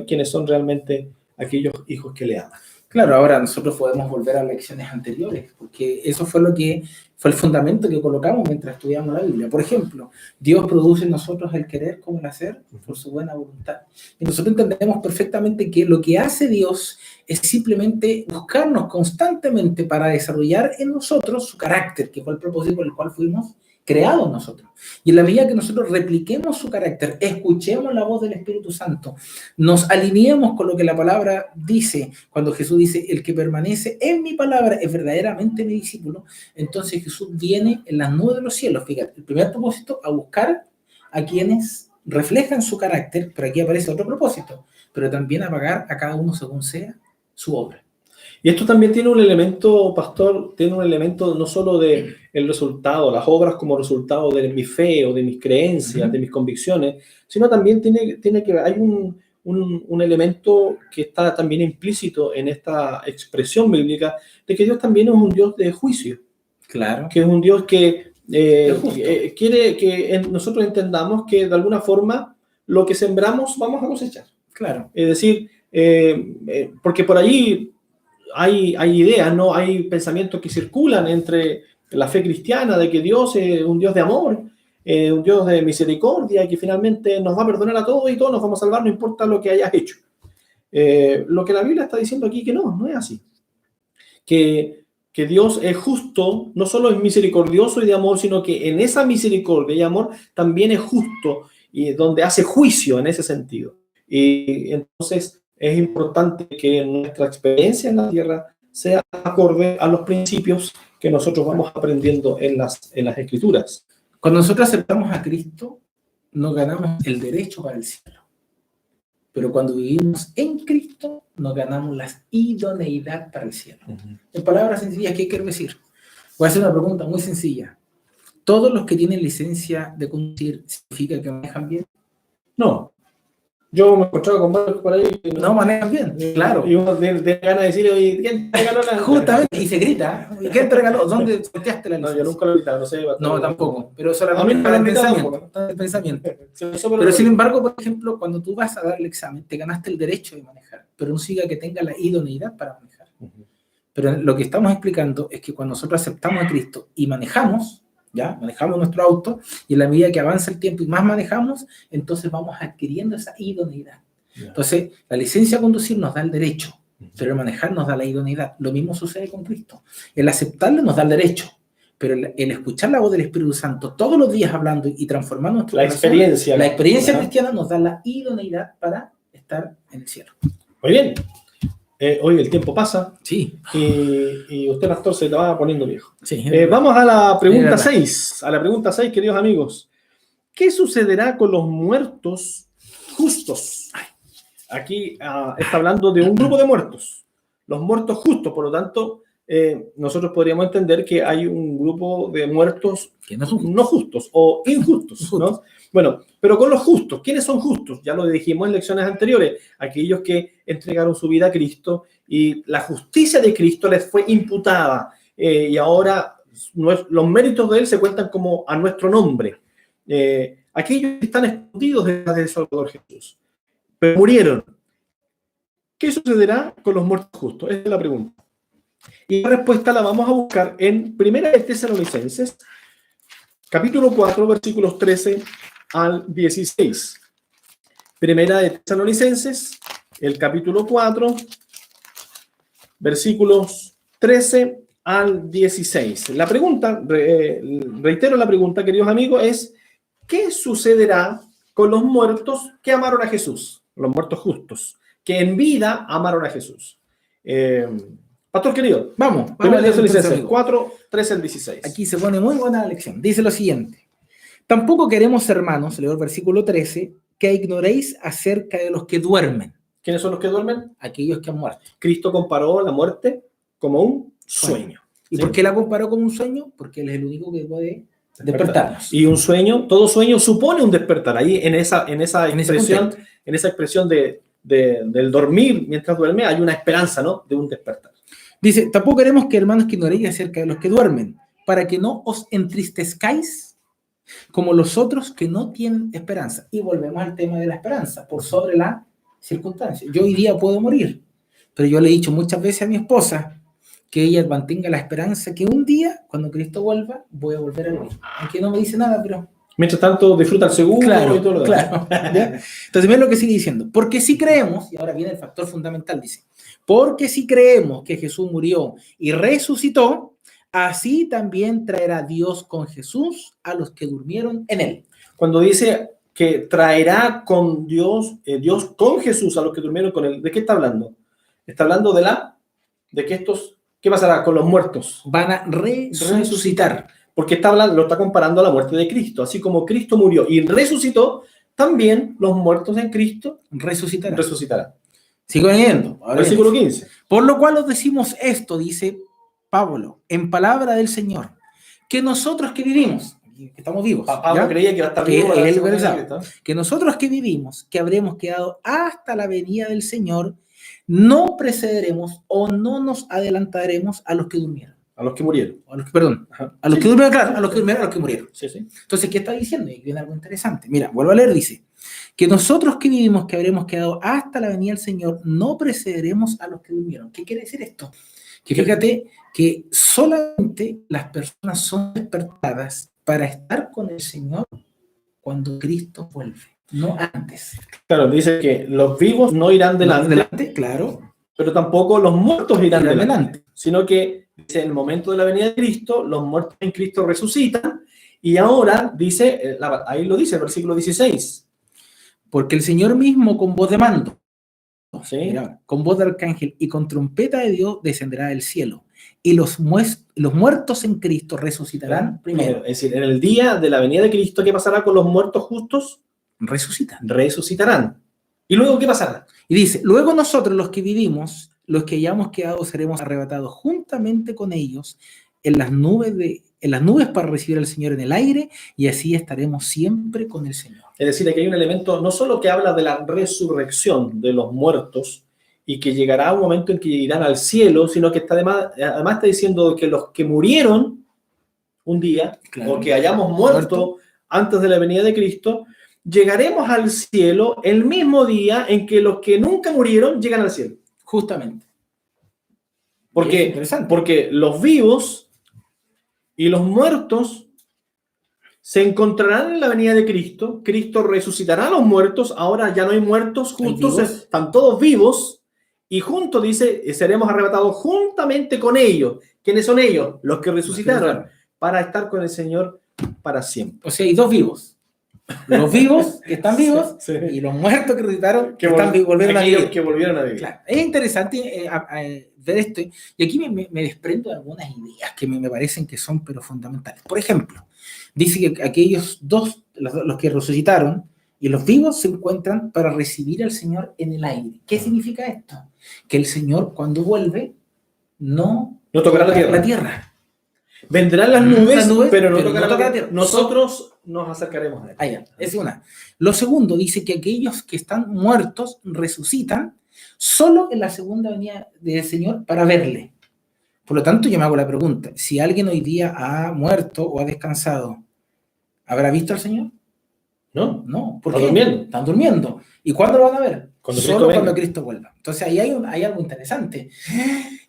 quiénes son realmente aquellos hijos que le aman. Claro, ahora nosotros podemos volver a lecciones anteriores, porque eso fue el fundamento que colocamos mientras estudiamos la Biblia. Por ejemplo, Dios produce en nosotros el querer como el hacer por su buena voluntad. Y nosotros entendemos perfectamente que lo que hace Dios es simplemente buscarnos constantemente para desarrollar en nosotros su carácter, que fue el propósito por el cual fuimos creados nosotros. Y en la medida que nosotros repliquemos su carácter, escuchemos la voz del Espíritu Santo, nos alineemos con lo que la palabra dice, cuando Jesús dice, el que permanece en mi palabra es verdaderamente mi discípulo, entonces Jesús viene en las nubes de los cielos. Fíjate, el primer propósito, a buscar a quienes reflejan su carácter, pero aquí aparece otro propósito, pero también a pagar a cada uno según sea su obra. Y esto también tiene un elemento, pastor, tiene un elemento no solo del resultado, las obras como resultado de mi fe o de mis creencias, de mis convicciones, sino también tiene que hay un elemento que está también implícito en esta expresión bíblica de que Dios también es un Dios de juicio. Claro. Que es un Dios que quiere que nosotros entendamos que de alguna forma lo que sembramos vamos a cosechar. Claro. Es decir, porque por ahí hay ideas, ¿no? Hay pensamientos que circulan entre la fe cristiana de que Dios es un Dios de amor, un Dios de misericordia, y que finalmente nos va a perdonar a todos y todos nos vamos a salvar, no importa lo que hayas hecho. Lo que la Biblia está diciendo aquí que no es así. Que Dios es justo, no solo es misericordioso y de amor, sino que en esa misericordia y amor también es justo y donde hace juicio en ese sentido. Y entonces es importante que nuestra experiencia en la tierra sea acorde a los principios que nosotros vamos aprendiendo en las Escrituras. Cuando nosotros aceptamos a Cristo, nos ganamos el derecho para el cielo. Pero cuando vivimos en Cristo, nos ganamos la idoneidad para el cielo. En palabras sencillas, ¿qué quiero decir? Voy a hacer una pregunta muy sencilla. ¿Todos los que tienen licencia de conducir significa que manejan bien? No. Yo me encontraba con varios por ahí. No manejan bien, claro. Y uno tiene ganas de decirle, ¿quién te regaló la...? Justamente, y se grita. ¿Quién te regaló? ¿Dónde sorteaste la licencia? No, yo nunca lo he gritado, no sé. No, tampoco. Pero solamente para el pensamiento. Pero sin embargo, por ejemplo, cuando tú vas a dar el examen, te ganaste el derecho de manejar, pero no siga que tenga la idoneidad para manejar. Pero lo que estamos explicando es que cuando nosotros aceptamos a Cristo y manejamos nuestro auto, y en la medida que avanza el tiempo y más manejamos, entonces vamos adquiriendo esa idoneidad. Entonces, la licencia a conducir nos da el derecho, pero el manejar nos da la idoneidad. Lo mismo sucede con Cristo. El aceptarlo nos da el derecho, pero el escuchar la voz del Espíritu Santo todos los días hablando y transformando nuestro corazón, la experiencia cristiana nos da la idoneidad para estar en el cielo. Muy bien. Hoy el tiempo pasa. Sí. Y usted, pastor, se te va poniendo viejo. Sí, vamos a la pregunta 6. A la pregunta 6, queridos amigos. ¿Qué sucederá con los muertos justos? Aquí está hablando de un grupo de muertos. Los muertos justos, por lo tanto, nosotros podríamos entender que hay un grupo de muertos que no justos o injustos, ¿no? Bueno, pero con los justos, ¿quiénes son justos? Ya lo dijimos en lecciones anteriores, aquellos que entregaron su vida a Cristo y la justicia de Cristo les fue imputada y ahora los méritos de Él se cuentan como a nuestro nombre. Aquellos que están escondidos detrás del Salvador Jesús, pero murieron. ¿Qué sucederá con los muertos justos? Esa es la pregunta. Y la respuesta la vamos a buscar en 1 de Tesalonicenses, capítulo 4, versículos 13 al 16. 1 de Tesalonicenses, el capítulo 4, versículos 13 al 16. La pregunta, reitero la pregunta, queridos amigos, es: ¿qué sucederá con los muertos que amaron a Jesús? Los muertos justos, que en vida amaron a Jesús. Pastor querido, Vamos a Primera de leer entonces, Tesalonicenses amigo. 4, 13 al 16. Aquí se pone muy buena la lección. Dice lo siguiente: tampoco queremos, hermanos, leo el versículo 13, que ignoréis acerca de los que duermen, ¿Quiénes son los que duermen? aquellos que han muerto. Cristo comparó la muerte como un sueño. ¿Y ¿Sí? por qué la comparó con un sueño? Porque Él es el único que puede despertarnos. Y un sueño, todo sueño supone un despertar. Ahí en esa expresión del dormir mientras duerme, hay una esperanza, ¿no?, de un despertar. Dice, tampoco queremos que, hermanos, que ignoréis acerca de los que duermen, para que no os entristezcáis como los otros que no tienen esperanza. Y volvemos al tema de la esperanza, por sobre la circunstancia. Yo hoy día puedo morir, pero yo le he dicho muchas veces a mi esposa que ella mantenga la esperanza que un día, cuando Cristo vuelva, voy a volver a vivir. Aunque no me dice nada, pero... Mientras tanto, disfruta el seguro y todo lo demás. Claro. ¿Ya? Entonces, ven lo que sigue diciendo. Porque si creemos, y ahora viene el factor fundamental, dice, porque si creemos que Jesús murió y resucitó, así también traerá Dios con Jesús a los que durmieron en él. Cuando dice que traerá con Dios con Jesús a los que durmieron con él, ¿de qué está hablando? Está hablando de que estos, ¿qué pasará con los muertos? Van a resucitar. Porque lo está comparando a la muerte de Cristo. Así como Cristo murió y resucitó, también los muertos en Cristo resucitarán. Sigo leyendo. Versículo 15. Por lo cual os decimos esto, dice Pablo, en palabra del Señor, que nosotros que vivimos, que estamos vivos, Pablo creía que iba a estar vivo para la segunda venida. Que nosotros que vivimos, que habremos quedado hasta la venida del Señor, no precederemos o no nos adelantaremos a los que durmieron. A los que murieron. A los que durmieron, claro, a los que durmieron, a los que murieron. Sí, sí. Entonces, ¿qué está diciendo? Y viene algo interesante. Mira, vuelvo a leer, dice, que nosotros que vivimos, que habremos quedado hasta la venida del Señor, no precederemos a los que durmieron. ¿Qué quiere decir esto? Que fíjate que solamente las personas son despertadas para estar con el Señor cuando Cristo vuelve, no antes. Claro, dice que los vivos no irán delante, claro, pero tampoco los muertos irán delante, sino que dice, en el momento de la venida de Cristo, los muertos en Cristo resucitan, y ahora dice, ahí lo dice el versículo 16. Porque el Señor mismo con voz de mando, ¿sí?, mira, con voz de arcángel y con trompeta de Dios descenderá del cielo, y los muertos en Cristo resucitarán primero. Es decir, en el día de la venida de Cristo, ¿qué pasará con los muertos justos? Resucitarán. ¿Y luego qué pasará? Y dice, luego nosotros los que vivimos, los que hayamos quedado, seremos arrebatados juntamente con ellos en las nubes para recibir al Señor en el aire, y así estaremos siempre con el Señor. Es decir, aquí hay un elemento no solo que habla de la resurrección de los muertos y que llegará un momento en que irán al cielo, sino que además está diciendo que los que murieron un día, claro, o que hayamos muerto antes de la venida de Cristo, llegaremos al cielo el mismo día en que los que nunca murieron llegan al cielo. Justamente. Porque los vivos y los muertos se encontrarán en la venida de Cristo. Cristo resucitará a los muertos. Ahora ya no hay muertos justos, están todos vivos. Y juntos, dice, seremos arrebatados juntamente con ellos. ¿Quiénes son ellos? Los que resucitaron, para estar con el Señor para siempre. O sea, hay dos vivos. Los vivos que están vivos, sí, y los muertos que resucitaron que volvieron a vivir. Claro. Es interesante ver esto. Y aquí me desprendo de algunas ideas que me parecen que son pero fundamentales. Por ejemplo, dice que aquellos dos, los que resucitaron y los vivos, se encuentran para recibir al Señor en el aire. ¿Qué significa esto? Que el Señor, cuando vuelve, no tocará la tierra. Vendrán las nubes, pero no tocará la tierra. Nosotros nos acercaremos a él. Allá, es una. Lo segundo, dice que aquellos que están muertos resucitan solo en la segunda venida del Señor para verle. Por lo tanto, yo me hago la pregunta, si alguien hoy día ha muerto o ha descansado, ¿habrá visto al Señor? ¿No? No, ¿por Están qué? durmiendo. Están durmiendo. ¿Y cuándo lo van a ver? Cuando Solo Cristo venga. cuando Cristo vuelva. Entonces ahí hay algo interesante.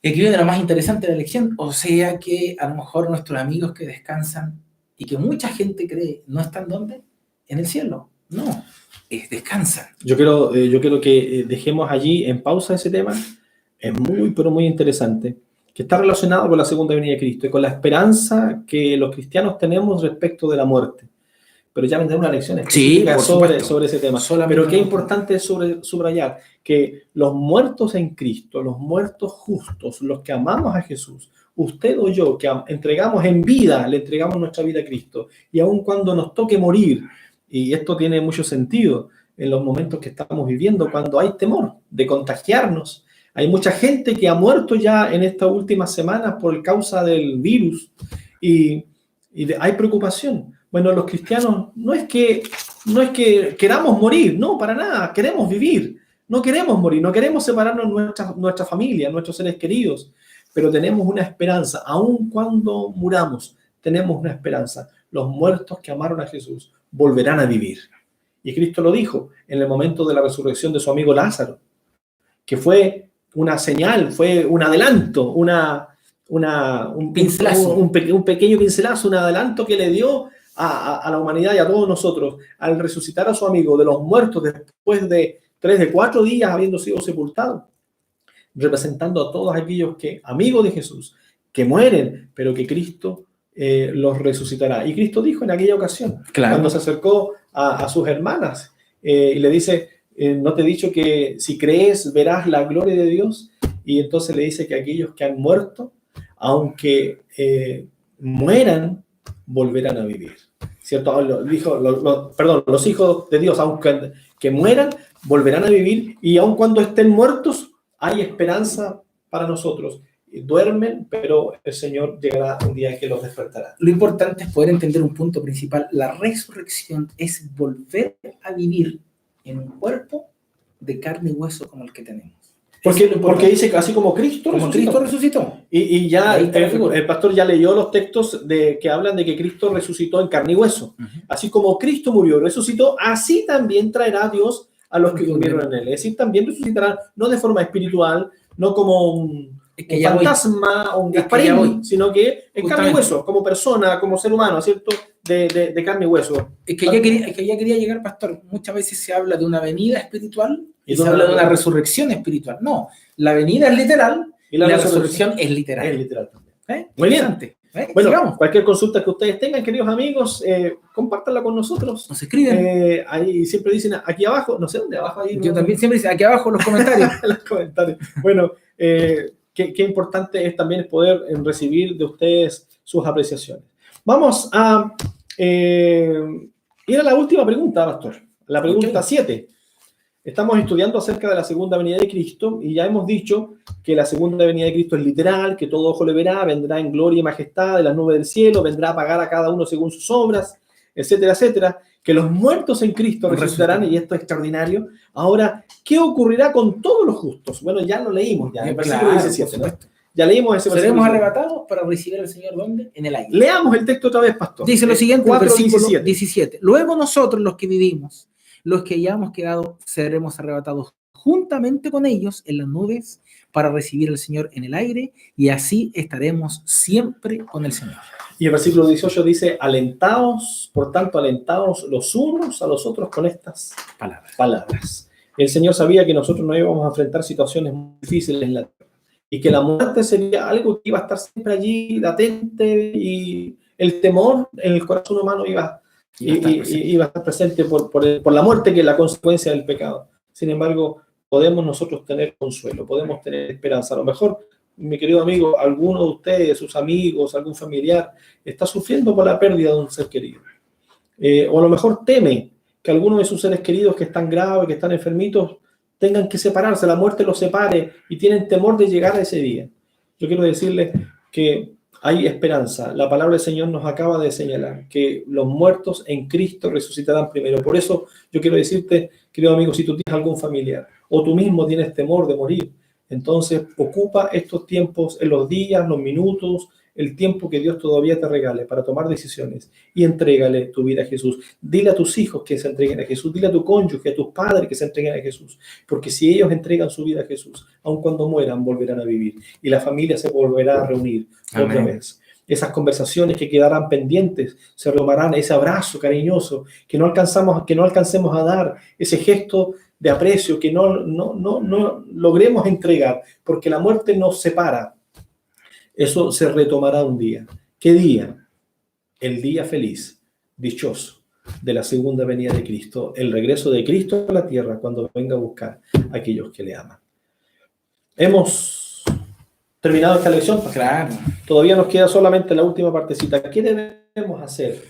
Y aquí viene lo más interesante de la lección. O sea que a lo mejor nuestros amigos que descansan y que mucha gente cree, ¿no están dónde? En el cielo. No, descansan. Yo quiero que dejemos allí en pausa ese tema. Es muy, pero muy interesante, que está relacionado con la segunda venida de Cristo y con la esperanza que los cristianos tenemos respecto de la muerte. Pero ya vendrá una lección específica sobre ese tema. Pero qué importante es subrayar que los muertos en Cristo, los muertos justos, los que amamos a Jesús, usted o yo, que entregamos en vida, le entregamos nuestra vida a Cristo, y aun cuando nos toque morir, y esto tiene mucho sentido en los momentos que estamos viviendo, cuando hay temor de contagiarnos. Hay mucha gente que ha muerto ya en estas últimas semanas por causa del virus, y hay preocupación. Bueno, los cristianos no es que queramos morir, no, para nada, queremos vivir, no queremos morir, no queremos separarnos de nuestra familia, nuestros seres queridos, pero tenemos una esperanza, aun cuando muramos, tenemos una esperanza. Los muertos que amaron a Jesús volverán a vivir. Y Cristo lo dijo en el momento de la resurrección de su amigo Lázaro, que fue una señal, fue un adelanto, un pincelazo, un pequeño pincelazo, un adelanto que le dio a la humanidad y a todos nosotros al resucitar a su amigo de los muertos después de 4 días habiendo sido sepultado, representando a todos aquellos amigos de Jesús, que mueren, pero que Cristo los resucitará. Y Cristo dijo en aquella ocasión, cuando se acercó a sus hermanas y le dice, ¿no te he dicho que si crees verás la gloria de Dios? Y entonces le dice que aquellos que han muerto, aunque mueran, volverán a vivir. ¿Cierto? Dijo, los hijos de Dios, aunque que mueran, volverán a vivir, y aun cuando estén muertos, hay esperanza para nosotros. Duermen, pero el Señor llegará un día que los despertará. Lo importante es poder entender un punto principal. La resurrección es volver a vivir en un cuerpo de carne y hueso como el que tenemos. Porque dice que así como Cristo resucitó. Y ya el pastor ya leyó los textos que hablan de que Cristo resucitó en carne y hueso. Así como Cristo murió y resucitó, así también traerá Dios a los que durmieron en él. Es decir, también resucitará, no de forma espiritual, no como un fantasma o un Gasparín, sino que en carne y hueso, como persona, como ser humano, ¿cierto? De carne y hueso. Es que ya quería llegar, pastor. Muchas veces se habla de una venida espiritual y se habla de una resurrección espiritual. No, la venida es literal y la resurrección es literal. Es literal también. Muy bien. Bueno, sigamos. Cualquier consulta que ustedes tengan, queridos amigos, compártanla con nosotros. Nos escriben. Ahí siempre dicen aquí abajo, no sé dónde abajo. Ahí, yo también siempre dicen aquí abajo los comentarios. Los comentarios. Bueno, qué importante es también poder recibir de ustedes sus apreciaciones. Vamos a ir a la última pregunta, pastor. La pregunta 7. Estamos estudiando acerca de la segunda venida de Cristo y ya hemos dicho que la segunda venida de Cristo es literal, que todo ojo le verá, vendrá en gloria y majestad de las nubes del cielo, vendrá a pagar a cada uno según sus obras, etcétera, etcétera, que los muertos en Cristo resucitarán, y esto es extraordinario. Ahora, ¿qué ocurrirá con todos los justos? Bueno, ya lo leímos, ya, en el versículo 17, ¿no? Ya leímos ese versículo. Seremos arrebatados para recibir al Señor, ¿dónde? En el aire. Leamos el texto otra vez, pastor. Dice lo siguiente, el versículo 17. Luego nosotros, los que vivimos, los que hayamos quedado, seremos arrebatados juntamente con ellos en las nubes para recibir al Señor en el aire, y así estaremos siempre con el Señor. Y el versículo 18 dice, alentaos, por tanto, alentaos los unos a los otros con estas palabras. El Señor sabía que nosotros no íbamos a enfrentar situaciones muy difíciles en la tierra, y que la muerte sería algo que iba a estar siempre allí, latente, y el temor en el corazón humano iba a estar presente por la muerte, que es la consecuencia del pecado. Sin embargo, podemos nosotros tener consuelo, podemos tener esperanza. A lo mejor, mi querido amigo, alguno de ustedes, sus amigos, algún familiar, está sufriendo por la pérdida de un ser querido. O a lo mejor teme que alguno de sus seres queridos que están graves, que están enfermitos, tengan que separarse, la muerte los separe y tienen temor de llegar a ese día. Yo quiero decirles que hay esperanza. La palabra del Señor nos acaba de señalar que los muertos en Cristo resucitarán primero. Por eso yo quiero decirte, querido amigo, si tú tienes algún familiar o tú mismo tienes temor de morir, entonces ocupa estos tiempos en los días, los minutos, el tiempo que Dios todavía te regale para tomar decisiones y entrégale tu vida a Jesús. Dile a tus hijos que se entreguen a Jesús, dile a tu cónyuge, a tus padres que se entreguen a Jesús, porque si ellos entregan su vida a Jesús, aun cuando mueran, volverán a vivir y la familia se volverá a reunir otra vez. Esas conversaciones que quedarán pendientes se retomarán, ese abrazo cariñoso que no alcancemos a dar, ese gesto de aprecio que no logremos entregar, porque la muerte nos separa. Eso se retomará un día. ¿Qué día? El día feliz, dichoso, de la segunda venida de Cristo, el regreso de Cristo a la tierra cuando venga a buscar a aquellos que le aman. Hemos terminado esta lección. Claro. Todavía nos queda solamente la última partecita. ¿Qué debemos hacer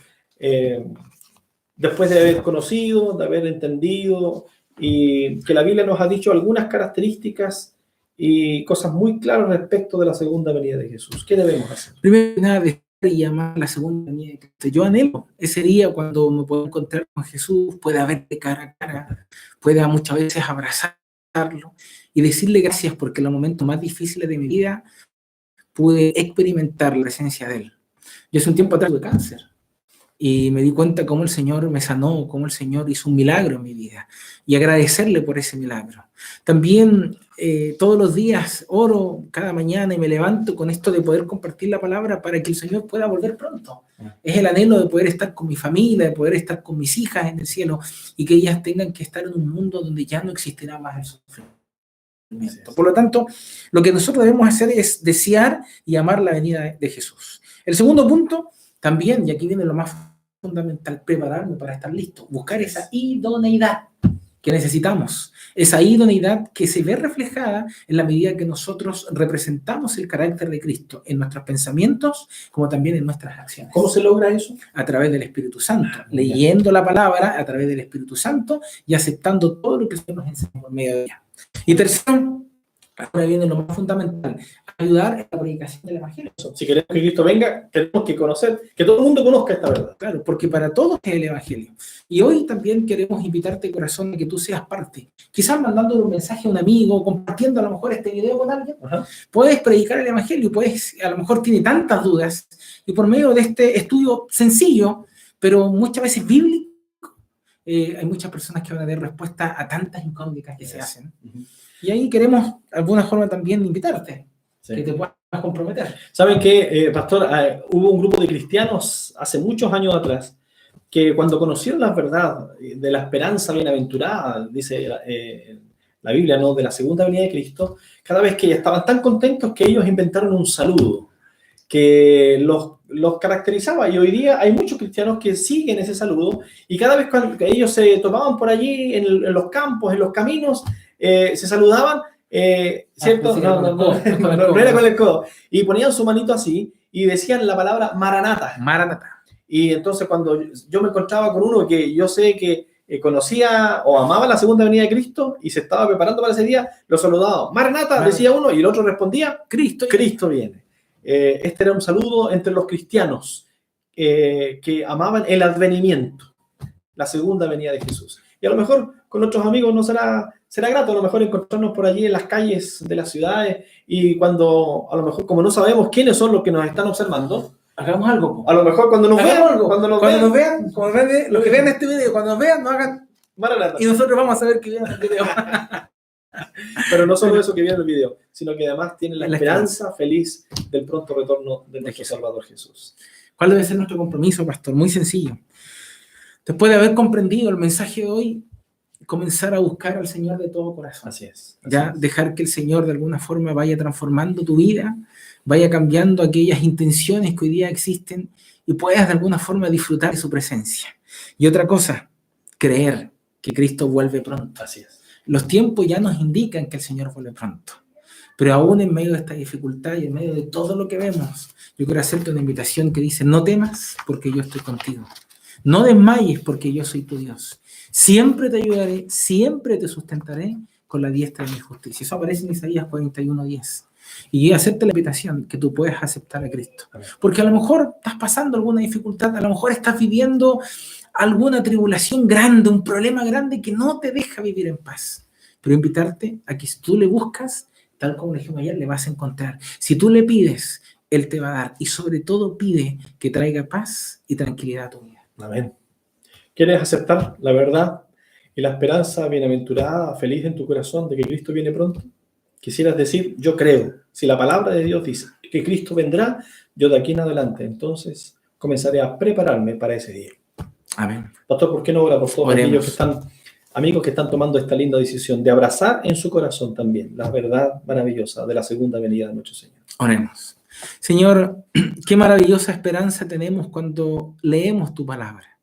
después de haber conocido, de haber entendido y que la Biblia nos ha dicho algunas características y cosas muy claras respecto de la segunda venida de Jesús? ¿Qué debemos hacer? Primero que nada, dejar y llamar la segunda venida de Cristo. Yo anhelo ese día cuando me pueda encontrar con Jesús, pueda verle cara a cara, pueda muchas veces abrazarlo y decirle gracias porque en los momentos más difíciles de mi vida pude experimentar la esencia de Él. Yo hace un tiempo atrás tuve cáncer y me di cuenta cómo el Señor me sanó, cómo el Señor hizo un milagro en mi vida y agradecerle por ese milagro. También todos los días oro cada mañana y me levanto con esto de poder compartir la palabra para que el Señor pueda volver pronto. Es el anhelo de poder estar con mi familia, de poder estar con mis hijas en el cielo y que ellas tengan que estar en un mundo donde ya no existirá más el sufrimiento. Por lo tanto, lo que nosotros debemos hacer es desear y amar la venida de Jesús. El segundo punto, también, y aquí viene lo más fundamental, prepararme para estar listo, buscar esa idoneidad que necesitamos, esa idoneidad que se ve reflejada en la medida que nosotros representamos el carácter de Cristo en nuestros pensamientos como también en nuestras acciones. ¿Cómo se logra eso? A través del Espíritu Santo, leyendo la palabra a través del Espíritu Santo y aceptando todo lo que el Señor nos enseña por medio de ella. Y tercero, ahora viene lo más fundamental, ayudar en la predicación del Evangelio. Si queremos que Cristo venga, tenemos que conocer, que todo el mundo conozca esta verdad. Claro, porque para todos es el Evangelio. Y hoy también queremos invitarte, corazón, a que tú seas parte. Quizás mandándole un mensaje a un amigo, compartiendo a lo mejor este video con alguien. Puedes predicar el Evangelio, a lo mejor tiene tantas dudas, y por medio de este estudio sencillo, pero muchas veces bíblico, hay muchas personas que van a dar respuesta a tantas incógnitas que se hacen. Y ahí queremos, de alguna forma, también invitarte, que te puedas comprometer. ¿Saben qué, pastor? Hubo un grupo de cristianos hace muchos años atrás que cuando conocieron la verdad de la esperanza bienaventurada, dice la Biblia, ¿no?, de la segunda venida de Cristo, cada vez que estaban tan contentos que ellos inventaron un saludo que los caracterizaba, y hoy día hay muchos cristianos que siguen ese saludo, y cada vez que ellos se tomaban por allí en los campos, en los caminos, se saludaban, ¿cierto? No era con el codo, y ponían su manito así y decían la palabra Maranata. Maranata. Y entonces cuando yo me encontraba con uno que yo sé que conocía o amaba la segunda venida de Cristo y se estaba preparando para ese día, lo saludaba. Maranata, decía uno, y el otro respondía, Cristo viene. Este era un saludo entre los cristianos que amaban el advenimiento, la segunda venida de Jesús. Y a lo mejor con otros amigos no será grato, a lo mejor encontrarnos por allí en las calles de las ciudades, y cuando a lo mejor, como no sabemos quiénes son los que nos están observando, hagamos algo. A lo mejor cuando nos vean, los que vean este video, cuando nos vean, nos hagan Maranata. Y nosotros vamos a saber que vieron el video. Pero no solo eso que vieron el video, sino que además tienen la esperanza feliz del pronto retorno de nuestro Salvador Jesús. ¿Cuál debe ser nuestro compromiso, pastor? Muy sencillo. Después de haber comprendido el mensaje de hoy, comenzar a buscar al Señor de todo corazón. Así es. Dejar que el Señor de alguna forma vaya transformando tu vida, vaya cambiando aquellas intenciones que hoy día existen y puedas de alguna forma disfrutar de su presencia. Y otra cosa, creer que Cristo vuelve pronto. Así es. Los tiempos ya nos indican que el Señor vuelve pronto. Pero aún en medio de esta dificultad y en medio de todo lo que vemos, yo quiero hacerte una invitación que dice: no temas porque yo estoy contigo. No desmayes porque yo soy tu Dios. Siempre te ayudaré, siempre te sustentaré con la diestra de mi justicia. Eso aparece en Isaías 41:10. Y hacerte la invitación que tú puedas aceptar a Cristo. Porque a lo mejor estás pasando alguna dificultad, a lo mejor estás viviendo alguna tribulación grande, un problema grande que no te deja vivir en paz. Pero invitarte a que si tú le buscas, tal como le dijimos ayer, le vas a encontrar. Si tú le pides Él te va a dar. Y sobre todo pide que traiga paz y tranquilidad a tu vida. Amén. ¿Quieres aceptar la verdad y la esperanza bienaventurada, feliz en tu corazón de que Cristo viene pronto? Quisieras decir, yo creo. Si la palabra de Dios dice que Cristo vendrá, yo de aquí en adelante, entonces comenzaré a prepararme para ese día. Amén. Pastor, ¿por qué no ora por todos Oremos. aquellos que están, amigos que están tomando esta linda decisión de abrazar en su corazón también la verdad maravillosa de la segunda venida de nuestro Señor? Oremos. Señor, qué maravillosa esperanza tenemos cuando leemos tu palabra.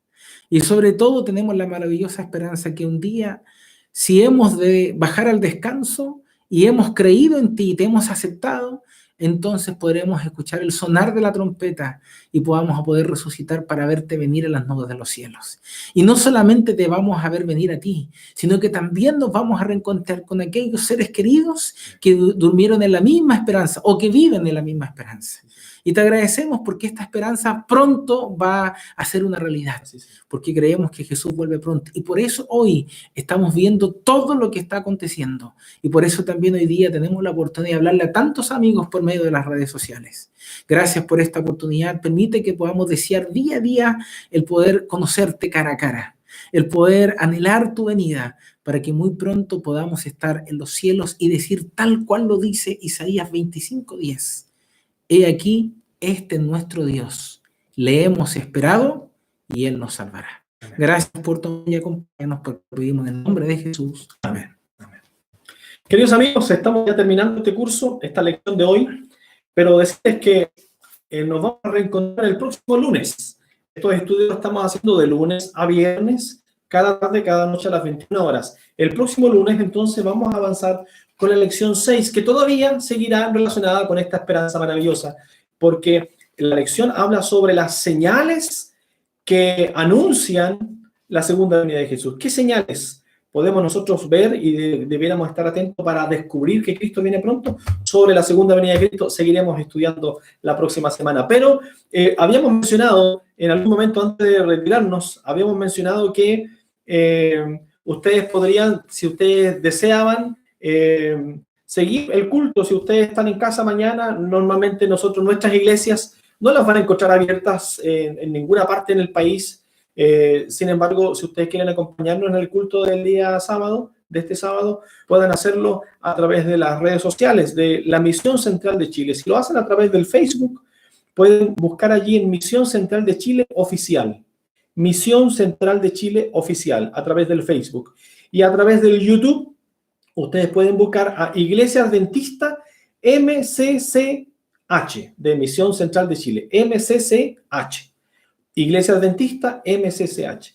Y sobre todo tenemos la maravillosa esperanza que un día, si hemos de bajar al descanso y hemos creído en ti y te hemos aceptado, entonces podremos escuchar el sonar de la trompeta y podamos poder resucitar para verte venir a las nubes de los cielos. Y no solamente te vamos a ver venir a ti, sino que también nos vamos a reencontrar con aquellos seres queridos que durmieron en la misma esperanza o que viven en la misma esperanza. Y te agradecemos porque esta esperanza pronto va a ser una realidad, porque creemos que Jesús vuelve pronto. Y por eso hoy estamos viendo todo lo que está aconteciendo. Y por eso también hoy día tenemos la oportunidad de hablarle a tantos amigos por medio de las redes sociales. Gracias por esta oportunidad. Permite que podamos desear día a día el poder conocerte cara a cara, el poder anhelar tu venida, para que muy pronto podamos estar en los cielos y decir tal cual lo dice Isaías 25:10. He aquí, este es nuestro Dios. Le hemos esperado y Él nos salvará. Gracias por todo y acompañarnos, porque lo pedimos en el nombre de Jesús. Amén. Amén. Queridos amigos, estamos ya terminando este curso, esta lección de hoy, pero decirles que nos vamos a reencontrar el próximo lunes. Estos estudios los estamos haciendo de lunes a viernes, cada tarde, cada noche a las 21 horas. El próximo lunes, entonces, vamos a avanzar con la lección 6, que todavía seguirá relacionada con esta esperanza maravillosa, porque la lección habla sobre las señales que anuncian la segunda venida de Jesús. ¿Qué señales podemos nosotros ver y debiéramos estar atentos para descubrir que Cristo viene pronto? Sobre la segunda venida de Cristo seguiremos estudiando la próxima semana. Pero habíamos mencionado, en algún momento antes de retirarnos, habíamos mencionado que ustedes podrían, si ustedes deseaban, seguir el culto. Si ustedes están en casa mañana, normalmente nuestras iglesias no las van a encontrar abiertas en ninguna parte en el país. Sin embargo, si ustedes quieren acompañarnos en el culto del día sábado, de este sábado, pueden hacerlo a través de las redes sociales de la Misión Central de Chile. Si lo hacen a través del Facebook, pueden buscar allí en Misión Central de Chile Oficial. Misión Central de Chile Oficial, a través del Facebook. Y a través del YouTube, ustedes pueden buscar a Iglesia Adventista MCCH, de Misión Central de Chile, MCCH. Iglesia Adventista MCCH.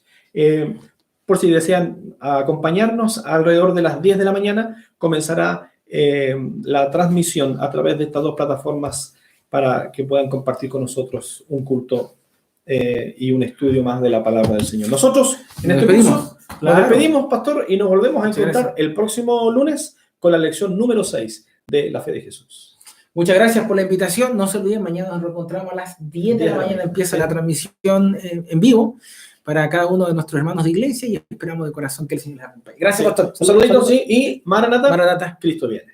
Por si desean acompañarnos, alrededor de las 10 de la mañana comenzará la transmisión a través de estas dos plataformas para que puedan compartir con nosotros un culto y un estudio más de la palabra del Señor. Nosotros en este curso nos despedimos, pastor, y nos volvemos a encontrar el próximo lunes con la lección número 6 de la fe de Jesús. Muchas gracias por la invitación. No se olviden, mañana nos reencontramos a las 10 de la mañana. Empieza la transmisión en vivo para cada uno de nuestros hermanos de iglesia y esperamos de corazón que el Señor les acompañe. Gracias, pastor. Un saludito, sí, y Maranatha. Maranatha. Cristo viene.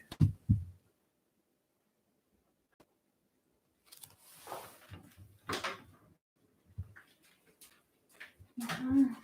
Ajá.